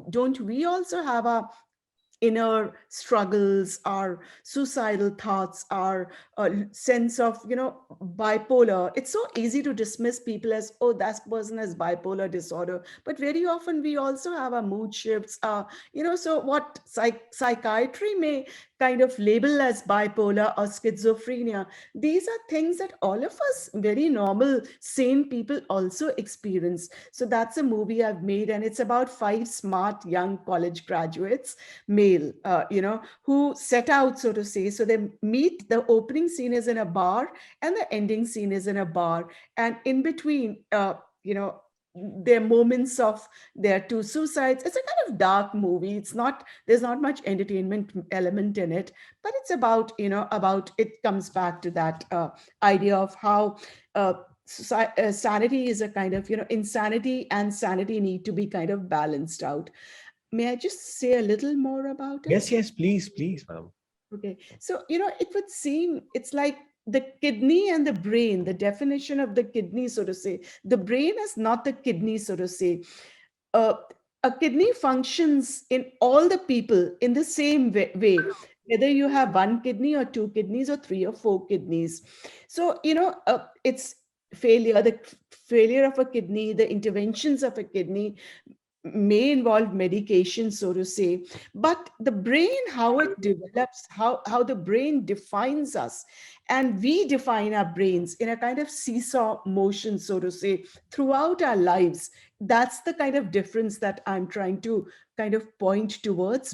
Don't we also have a inner struggles, our suicidal thoughts, our sense of, bipolar? It's so easy to dismiss people as, oh, that person has bipolar disorder, but very often we also have our mood shifts. So what psychiatry may kind of label as bipolar or schizophrenia, these are things that all of us very normal sane people also experience. So that's a movie I've made, and it's about 5 smart young college graduates, male, who set out, so to say. So they meet, the opening scene is in a bar and the ending scene is in a bar. And in between, their moments of their 2 suicides. It's a kind of dark movie. There's not much entertainment element in it, but it's about, it comes back to that idea of how sanity is a kind of, insanity and sanity need to be kind of balanced out. May I just say a little more about it? Yes, please, ma'am. Okay. So, it would seem it's like the kidney and the brain, the definition of the kidney, so to say. The brain is not the kidney, so to say. Uh, a kidney functions in all the people in the same way, whether you have 1 kidney or 2 kidneys or 3 or 4 kidneys. So, it's the failure of a kidney, the interventions of a kidney may involve medication, so to say, but the brain, how it develops, how the brain defines us, and we define our brains in a kind of seesaw motion, so to say, throughout our lives. That's the kind of difference that I'm trying to kind of point towards.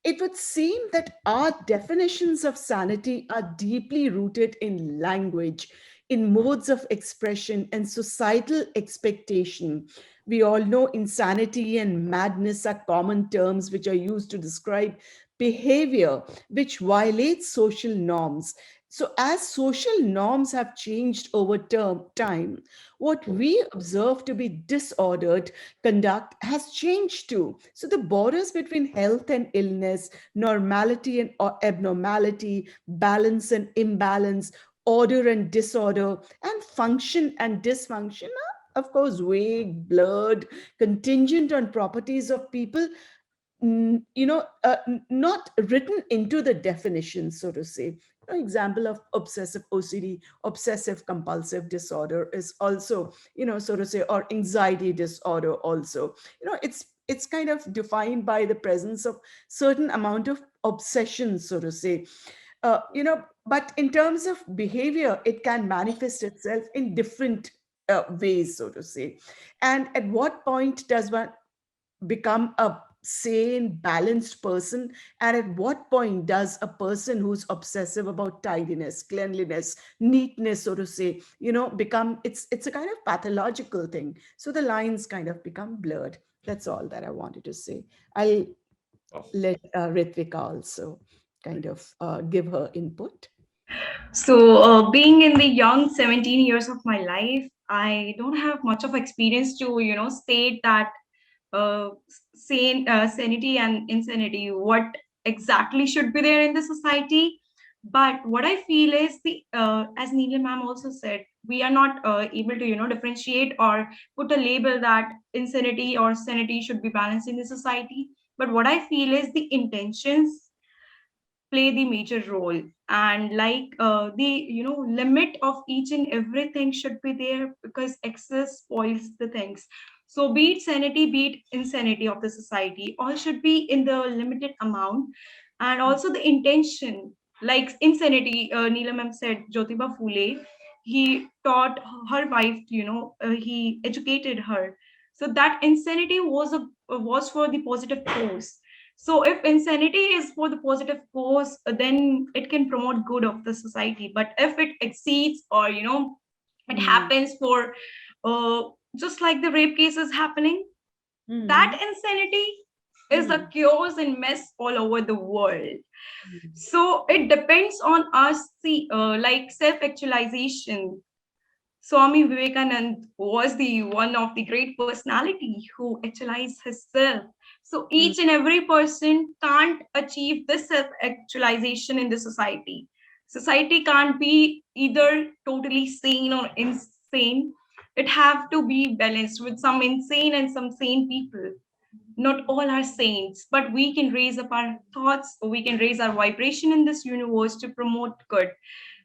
It would seem that our definitions of sanity are deeply rooted in language, in modes of expression, and societal expectation. We all know insanity and madness are common terms which are used to describe behavior which violates social norms. So, as social norms have changed over time, what we observe to be disordered conduct has changed too. So, the borders between health and illness, normality and abnormality, balance and imbalance, order and disorder, and function and dysfunction are, of course, vague, blurred, contingent on properties of people, not written into the definition, so to say. An example of obsessive OCD, obsessive compulsive disorder, is also, so to say, or anxiety disorder also. It's kind of defined by the presence of certain amount of obsession, so to say. But in terms of behavior, it can manifest itself in different ways, so to say. And at what point does one become a sane, balanced person? And at what point does a person who's obsessive about tidiness, cleanliness, neatness, so to say, become, it's a kind of pathological thing. So the lines kind of become blurred. That's all that I wanted to say. I'll Oh, let Ritvika also kind of give her input. So, being in the young 17 years of my life, I don't have much of experience to, state that sanity and insanity, what exactly should be there in the society. But what I feel is as Neelam ma'am also said, we are not able to, differentiate or put a label that insanity or sanity should be balanced in the society. But what I feel is the intentions play the major role, and the limit of each and everything should be there, because excess spoils the things. So be it sanity, be it insanity of the society, all should be in the limited amount. And also the intention, like insanity, Neelam ma'am said, Jyotiba Phule, he taught her wife, he educated her. So that insanity was for the positive cause. So if insanity is for the positive cause, then it can promote good of the society. But if it exceeds, or it Mm. happens for uh, just like the rape cases happening, that Mm. insanity is a Mm. chaos and mess all over the world. Mm. So it depends on us, see, like self-actualization. Swami Vivekanand was the one of the great personality who actualized himself. So Mm. each and every person can't achieve this self-actualization in the society. Society can't be either totally sane or insane. It have to be balanced with some insane and some sane people. Not all are saints, but we can raise up our thoughts, we can raise our vibration in this universe to promote good.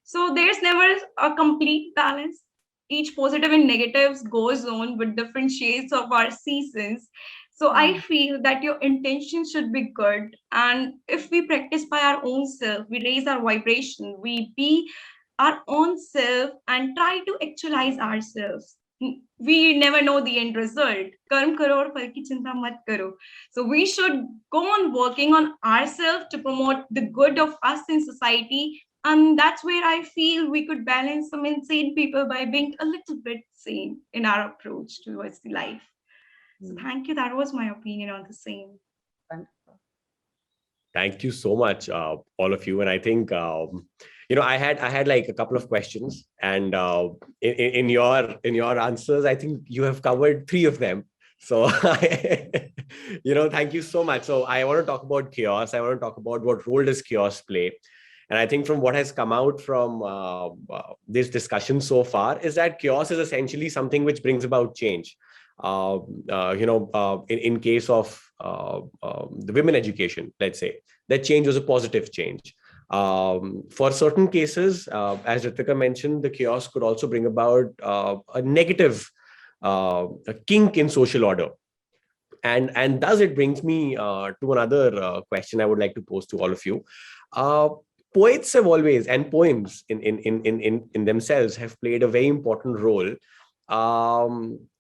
So there's never a complete balance. Each positive and negatives goes on with different shades of our seasons. So I Mm. feel that your intention should be good. And if we practice by our own self, we raise our vibration, we be our own self and try to actualize ourselves. We never know the end result. Karm karo aur phal ki chinta mat karo. So we should go on working on ourselves to promote the good of us in society, and that's where I feel we could balance some insane people by being a little bit sane in our approach towards the life. So Mm. thank you. That was my opinion on the same. Wonderful. thank you so much, all of you. And I think, I had like a couple of questions, and in your answers, I think you have covered three of them. So, thank you so much. So I want to talk about chaos. I want to talk about what role does chaos play. And I think from what has come out from this discussion so far is that chaos is essentially something which brings about change. In case of the women education, let's say, that change was a positive change. For certain cases, as Ritvika mentioned, the chaos could also bring about a negative a kink in social order. And thus it brings me to another question I would like to pose to all of you. Uh, Poets have always, and poems in themselves, have played a very important role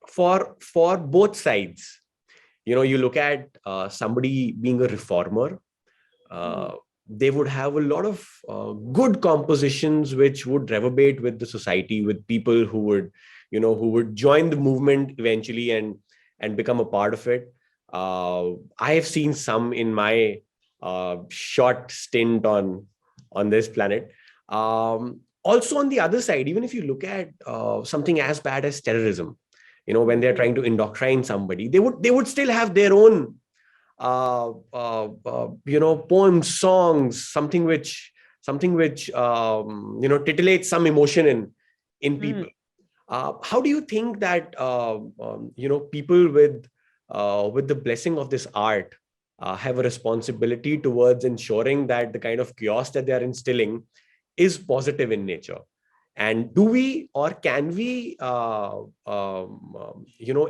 for both sides. You look at somebody being a reformer, Mm. uh, they would have a lot of good compositions which would reverberate with the society, with people who would join the movement eventually and become a part of it. I have seen some in my short stint on this planet. Also, on the other side, even if you look at something as bad as terrorism, when they're trying to indoctrinate somebody, they would still have their own poems, songs, something which titillates some emotion in Mm. people. How do you think that people with the blessing of this art have a responsibility towards ensuring that the kind of chaos that they are instilling is positive in nature? And do we, or can we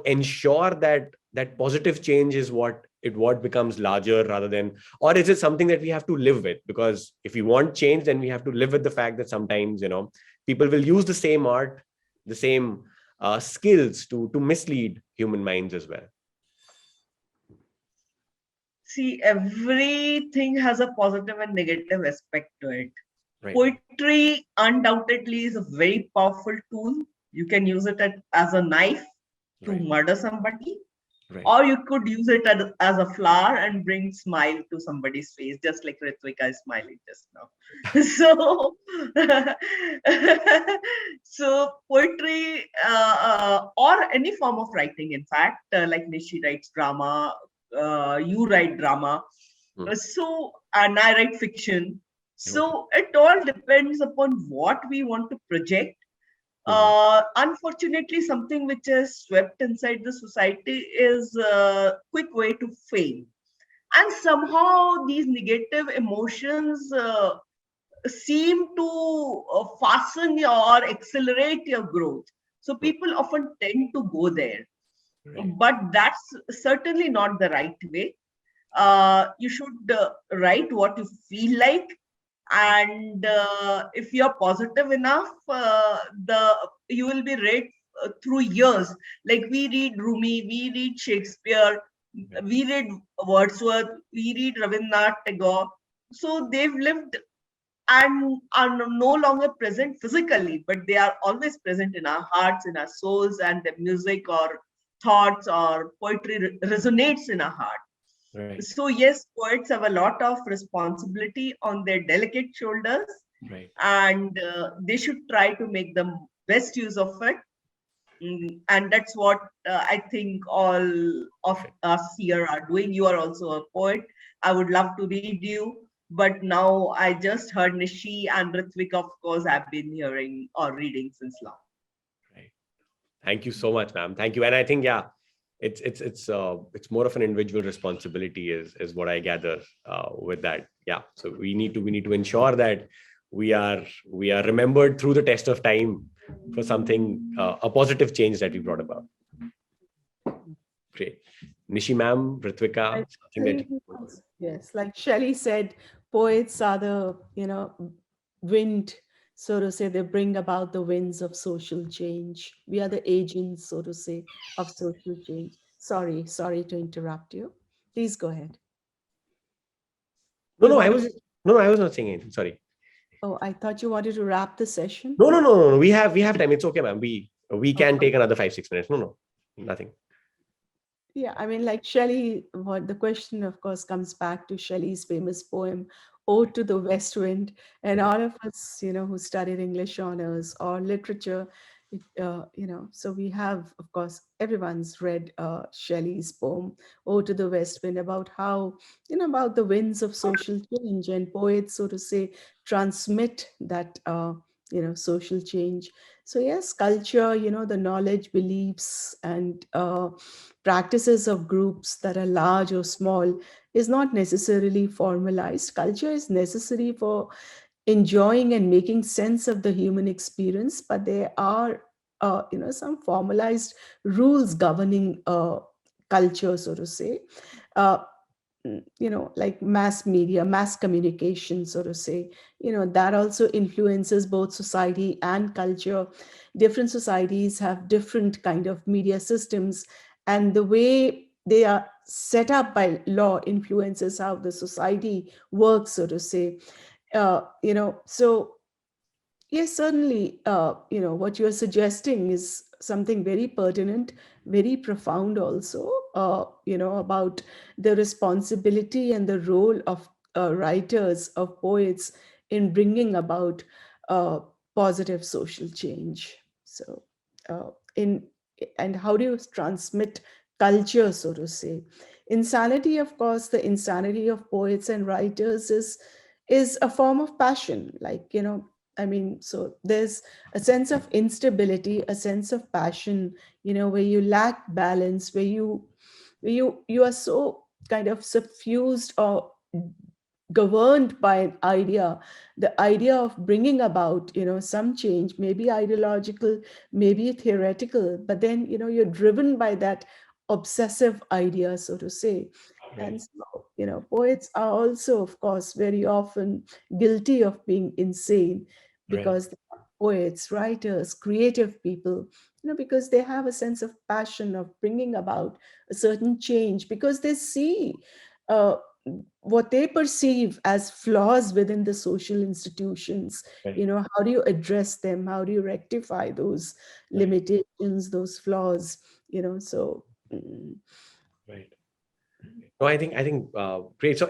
ensure that positive change is what becomes larger, rather than, or is it something that we have to live with? Because if we want change, then we have to live with the fact that sometimes people will use the same art, the same skills to mislead human minds as well. See, everything has a positive and negative aspect to it. Right. Poetry undoubtedly is a very powerful tool. You can use it as a knife to Right. murder somebody, Right. or you could use it as a flower and bring smile to somebody's face, just like Ritvika is smiling just now. So, so poetry or any form of writing, in fact, like Nishi writes drama, you write drama, Hmm. and I write fiction. Okay. So it all depends upon what we want to project. Unfortunately, something which is swept inside the society is a quick way to fame. And somehow these negative emotions seem to fasten or accelerate your growth. So people often tend to go there. Right. But that's certainly not the right way. You should write what you feel like, and if you're positive enough, the you will be read through years. Like we read Rumi, we read Shakespeare, we read Wordsworth, we read Rabindranath Tagore. So they've lived and are no longer present physically, but they are always present in our hearts, in our souls, and the music or thoughts or poetry resonates in our heart. Right. So yes, poets have a lot of responsibility on their delicate shoulders, Right. and they should try to make the best use of it. And that's what I think all of us here are doing. You are also a poet. I would love to read you, but now I just heard Nishi and Ritvika, of course, I've been hearing or reading since long. Right. Thank you so much, ma'am. Thank you. And I think, yeah, it's more of an individual responsibility is what I gather with that. Yeah. So we need to ensure that we are remembered through the test of time for something, a positive change that we brought about. Great. Nishi ma'am, Ritvika, something that Yes, like Shelley said, poets are the, wind, so to say, they bring about the winds of social change. We are the agents, so to say, of social change. Sorry to interrupt you. Please go ahead. no, You no, wanted to, I was not saying anything. Sorry. oh, I thought you wanted to wrap the session. No. We have time. It's okay, ma'am. We can Okay. take another 5-6 minutes. No, nothing. Yeah, I mean, like Shelley, what the question, of course, comes back to Shelley's famous poem, Ode to the West Wind. And all of us, who studied English honors or literature, so we have, of course, everyone's read Shelley's poem, Ode to the West Wind, about how, about the winds of social change, and poets, so to say, transmit that, social change. So yes, culture, the knowledge, beliefs, and practices of groups that are large or small is not necessarily formalized. Culture is necessary for enjoying and making sense of the human experience, but there are, some formalized rules governing culture, so to say. Uh, like mass media, mass communication, so to say, that also influences both society and culture. Different societies have different kind of media systems, and the way they are set up by law influences how the society works, so to say. So yes, certainly, what you're suggesting is something very pertinent, very profound also, about the responsibility and the role of writers, of poets in bringing about uh, positive social change. So, in and how do you transmit culture, so to say? Insanity, of course, the insanity of poets and writers is a form of passion, like, I mean, so there's a sense of instability, a sense of passion, where you lack balance, where you are so kind of suffused or governed by an idea, the idea of bringing about, some change, maybe ideological, maybe theoretical, but then, you're driven by that obsessive idea, so to say. Right. And so, poets are also, of course, very often guilty of being insane, Right. because they are poets, writers, creative people, because they have a sense of passion of bringing about a certain change, because they see what they perceive as flaws within the social institutions. Right. How do you address them? How do you rectify those Right. limitations, those flaws? So Right. No, I think great. So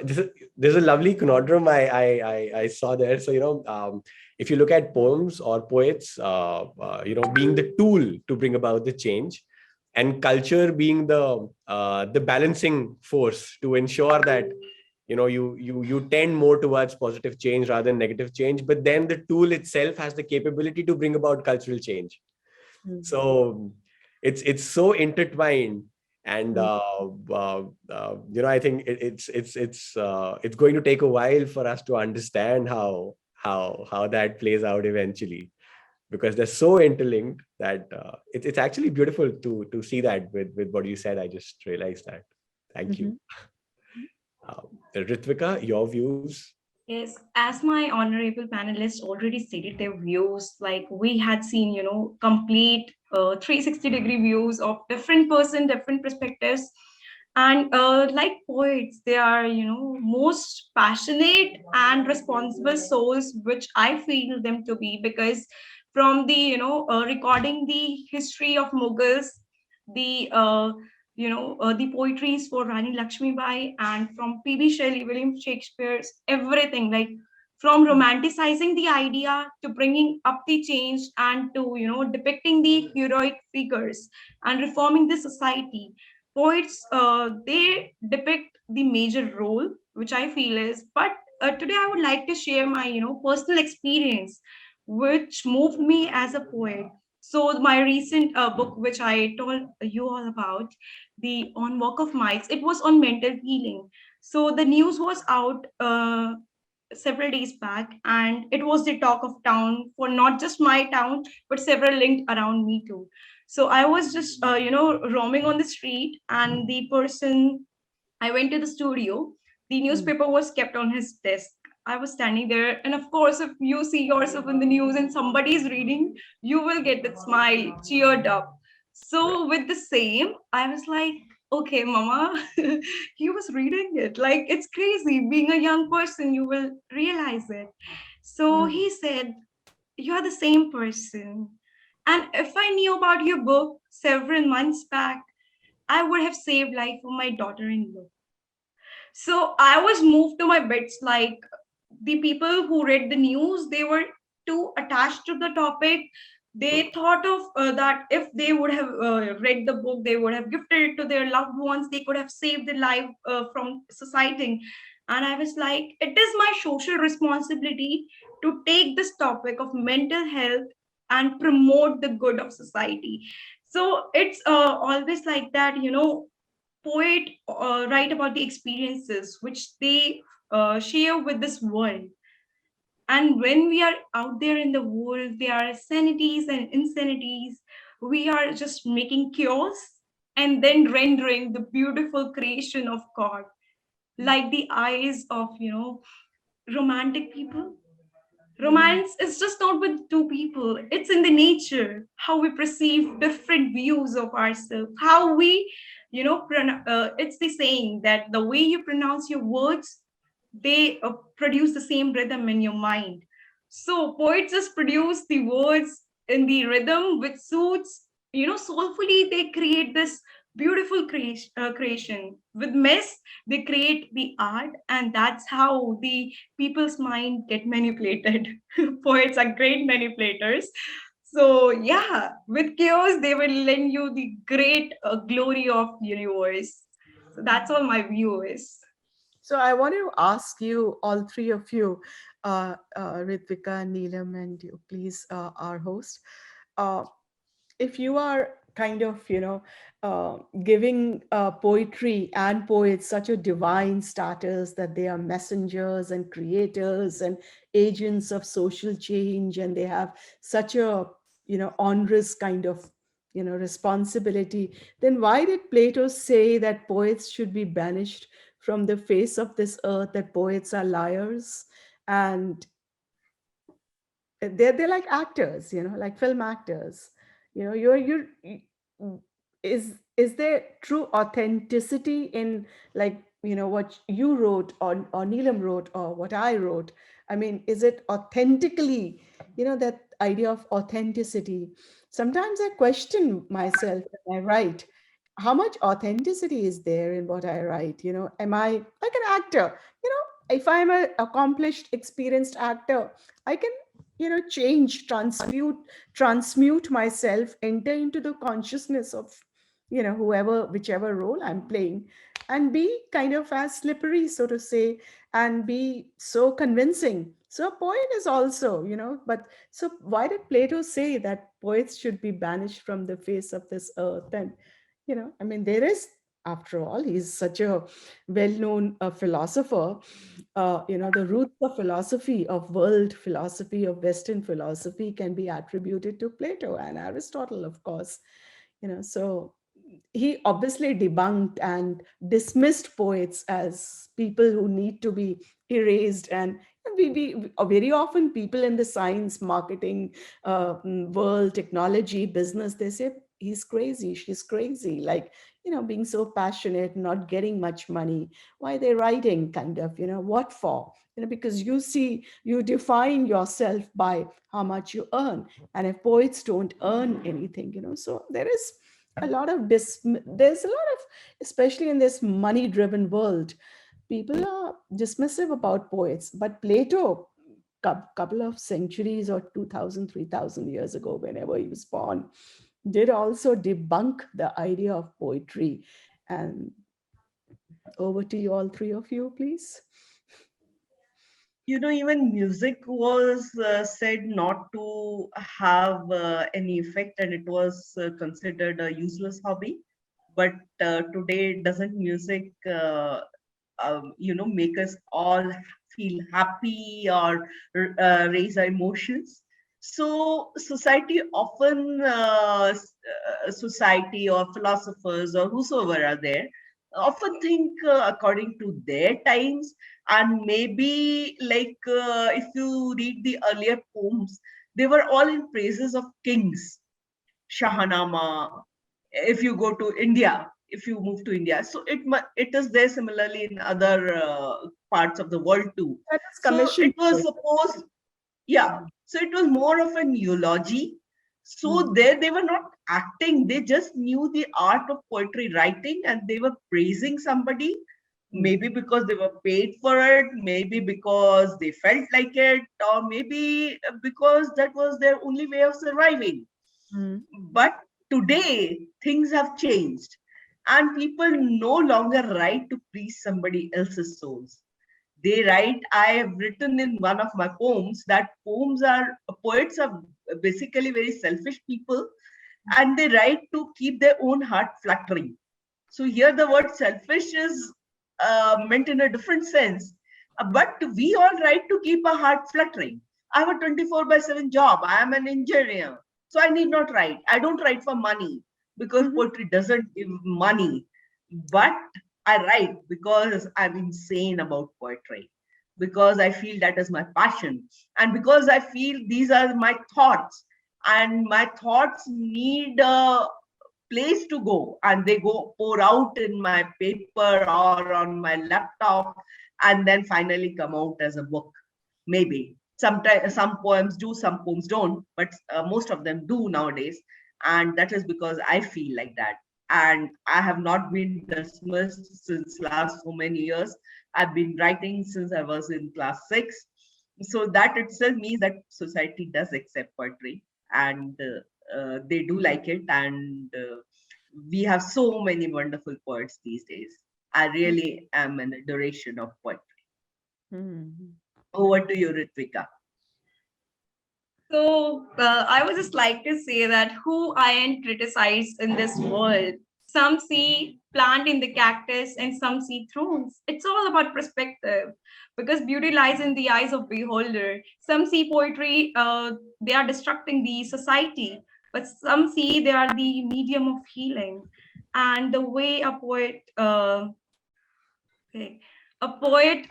there's a lovely conundrum I saw there. So if you look at poems or poets, being the tool to bring about the change, and culture being the balancing force to ensure that you tend more towards positive change rather than negative change. But then the tool itself has the capability to bring about cultural change. mm, So it's so intertwined, and mm, I think it's going to take a while for us to understand how that plays out eventually, because they're so interlinked that it's actually beautiful to see that with what you said. I just realized that. Thank you. mhm, Ritvika, your views? Yes, as my honorable panelists already stated their views, like we had seen, complete 360-degree views of different person, different perspectives. And like poets, they are, most passionate and responsible souls, which I feel them to be, because from the, recording the history of Mughals, the poetries for Rani Lakshmibai, and from P.B. Shelley, William Shakespeare's everything, like from romanticizing the idea to bringing up the change and to depicting the heroic figures and reforming the society. Poets, they depict the major role, which I feel is. But today I would like to share my personal experience, which moved me as a poet. So my recent book, which I told you all about, the On Walk of Mites, it was on mental healing. So the news was out several days back, and it was the talk of town for not just my town, but several linked around me too. So I was just roaming on the street, and the person, I went to the studio. The mm, newspaper was kept on his desk. I was standing there, and of course, if you see yourself in the news and somebody is reading, you will get that smile, cheered up. Right. So, with the same, I was like, okay, mama, he was reading it. Like, it's crazy. Being a young person, you will realize it. So, mm, he said, you're the same person. And if I knew about your book several months back, I would have saved life for my daughter-in-law. So I was moved to my bits. Like the people who read the news, they were too attached to the topic. They thought of that if they would have read the book, they would have gifted it to their loved ones. They could have saved their life from society. And I was like, it is my social responsibility to take this topic of mental health and promote the good of society. So it's always like that, poet write about the experiences which they share with this world. And when we are out there in the world, there are sanities and insanities. We are just making chaos and then rendering the beautiful creation of God, like the eyes of, romantic people. mhm, Romance is just not with two people, it's in the nature, how we perceive different views of ourselves, how we it's the saying that the way you pronounce your words, they produce the same rhythm in your mind. So poets just produce the words in the rhythm which suits, soulfully they create this beautiful creation. With mess, they create the art, and that's how the people's mind get manipulated. Poets are great manipulators. So yeah, with chaos, they will lend you the great glory of universe. So that's all my view is. So I want to ask you, all three of you, Ritvika, Neelam, and you, please, our host, uh, if you are kind of, giving poetry and poets such a divine status that they are messengers and creators and agents of social change, and they have such a, onerous kind of, responsibility, then why did Plato say that poets should be banished from the face of this earth, that poets are liars? And they're like actors, like film actors. Is there true authenticity in, like, what you wrote or Neelam wrote or what I wrote, I mean, is it authentically, that idea of authenticity? Sometimes I question myself when I write, how much authenticity is there in what I write? Am I like an actor? If I'm an accomplished, experienced actor, I can, change, transmute myself, enter into the consciousness of, whichever role I'm playing, and be kind of as slippery, so to say, and be so convincing. So a poet is also, but so why did Plato say that poets should be banished from the face of this earth? And, I mean, there is, after all, he's such a well-known philosopher. The roots of philosophy, of world philosophy, of Western philosophy can be attributed to Plato and Aristotle, of course. So he obviously debunked and dismissed poets as people who need to be erased. And we very often, people in the science, marketing, world, technology, business, they say he's crazy, she's crazy, like, being so passionate, not getting much money. Why they're writing, kind of, what for? Because you define yourself by how much you earn. And if poets don't earn anything, so there's a lot of there's a lot of, especially in this money driven world, people are dismissive about poets. But Plato, couple of centuries or 2000, 3000 years ago, whenever he was born, did also debunk the idea of poetry. And over to you, all three of you, please. Even music was said not to have any effect, and it was considered a useless hobby. But today, doesn't music, make us all feel happy or raise our emotions? So, society often, society or philosophers or whosoever are there, often think according to their times. And maybe, like, if you read the earlier poems, they were all in praises of kings, Shahanama. If you go to India, if you move to India, so it is there similarly in other parts of the world too. That is So it commissioned was poetry. supposed, yeah. So it was more of an eulogy. So Mm. there they were not acting; they just knew the art of poetry writing, and they were praising somebody. Mm. Maybe because they were paid for it, maybe because they felt like it, or maybe because that was their only way of surviving. Mm. But today, things have changed, and people no longer write to please somebody else's souls. They write, I have written in one of my poems that poets are basically very selfish people, and they write to keep their own heart fluttering. So here the word selfish is meant in a different sense. But we all write to keep our heart fluttering. I have a 24/7 job. I am an engineer. So I need not write. I don't write for money because Mhm. poetry doesn't give money. But I write because I'm insane about poetry, because I feel that is my passion, and because I feel these are my thoughts, and my thoughts need a place to go, and they go pour out in my paper or on my laptop, and then finally come out as a book. Maybe sometimes some poems do, some poems don't, but most of them do nowadays. And that is because I feel like that, and I have not been dismissed since last so many years. I've been writing since I was in class 6. So that itself means that society does accept poetry, and they do like it. And we have so many wonderful poets these days. I really am an adoration of poetry. Mm. Over to you, Ritvika. So I would just like to say that who I ain't criticized in this world. Some see plant in the cactus and some see thrones. It's all about perspective because beauty lies in the eyes of beholder. Some see poetry, they are destructing the society, but some see they are the medium of healing. And the way okay, a poet,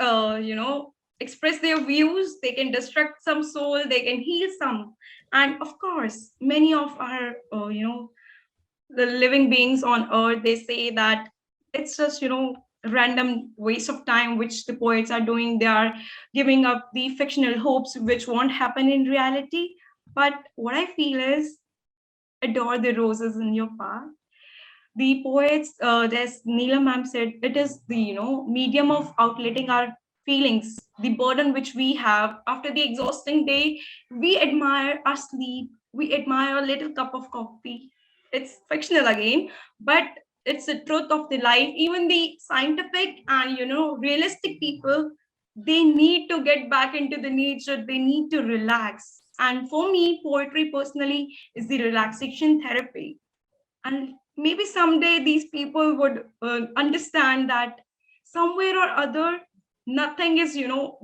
express their views. They can destruct some soul, they can heal some, and of course, many of our, the living beings on earth, they say that it's just, random waste of time which the poets are doing. They are giving up the fictional hopes which won't happen in reality. But what I feel is, adore the roses in your path. The poets, as Neelam ma'am said, it is the medium of outletting our feelings, the burden which we have after the exhausting day. We admire our sleep, we admire a little cup of coffee. It's fictional again, but it's the truth of the life. Even the scientific and realistic people, they need to get back into the nature. They need to relax. And for me, poetry personally is the relaxation therapy. And maybe someday these people would understand that somewhere or other, nothing is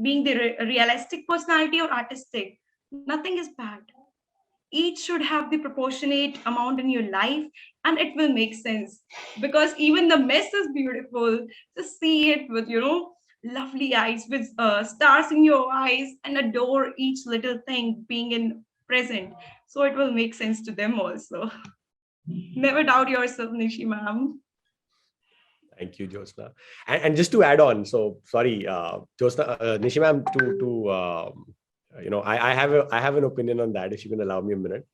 being the realistic personality or artistic, nothing is bad. Each should have the proportionate amount in your life, and it will make sense, because even the mess is beautiful. Just see it with lovely eyes, with stars in your eyes, and adore each little thing being in present, so it will make sense to them also. Never doubt yourself, Nishi ma'am. Thank you, Jyotsna. And just to add on, so sorry, Jyotsna, Nishi ma'am, I have an opinion on that, if you can allow me a minute.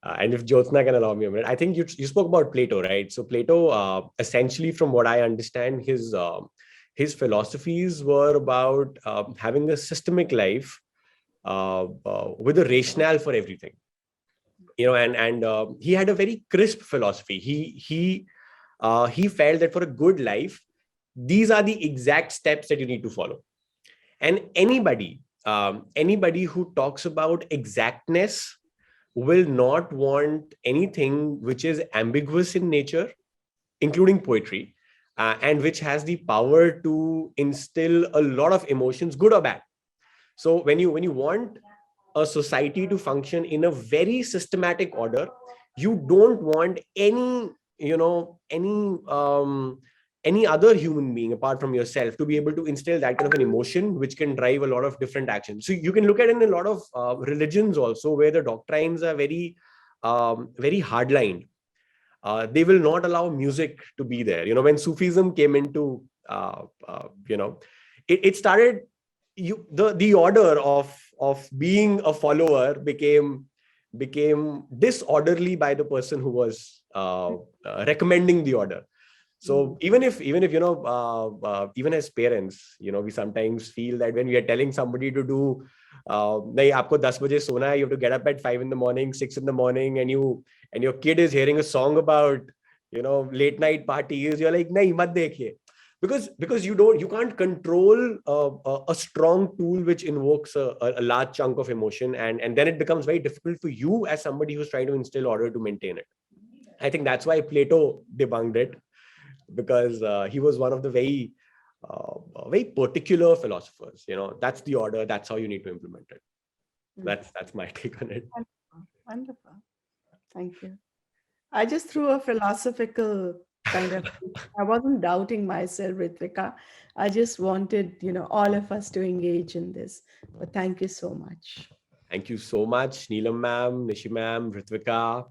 And if Jyotsna can allow me a minute. I think you spoke about Plato, right? So Plato, essentially, from what I understand, his philosophies were about having a systemic life with a rationale for everything. And he had a very crisp philosophy. He felt that for a good life, these are the exact steps that you need to follow. And anybody who talks about exactness will not want anything which is ambiguous in nature, including poetry, and which has the power to instill a lot of emotions, good or bad. So when you want a society to function in a very systematic order, you don't want any other human being apart from yourself to be able to instill that kind of an emotion which can drive a lot of different actions. So you can look at it in a lot of religions also, where the doctrines are very very hardlined. They will not allow music to be there. When Sufism came into it started, the order of being a follower became disorderly by the person who was recommending the order. So even if even as parents, we sometimes feel that when we are telling somebody to do nahi aapko 10 baje sona hai, you have to get up at 5 in the morning, 6 in the morning, and your kid is hearing a song about late night parties, you're like, nahi mat dekhiye. Because you can't control a strong tool which invokes a large chunk of emotion, and then it becomes very difficult for you as somebody who's trying to instill order to maintain it. I think that's why Plato debunked it, because he was one of the very particular philosophers. That's the order, that's how you need to implement it. That's my take on it. Wonderful. Thank you. I just threw a philosophical kind of, I wasn't doubting myself, Ritvika. I just wanted, all of us to engage in this. But thank you so much. Thank you so much, Neelam ma'am, Nishi ma'am, Ritvika.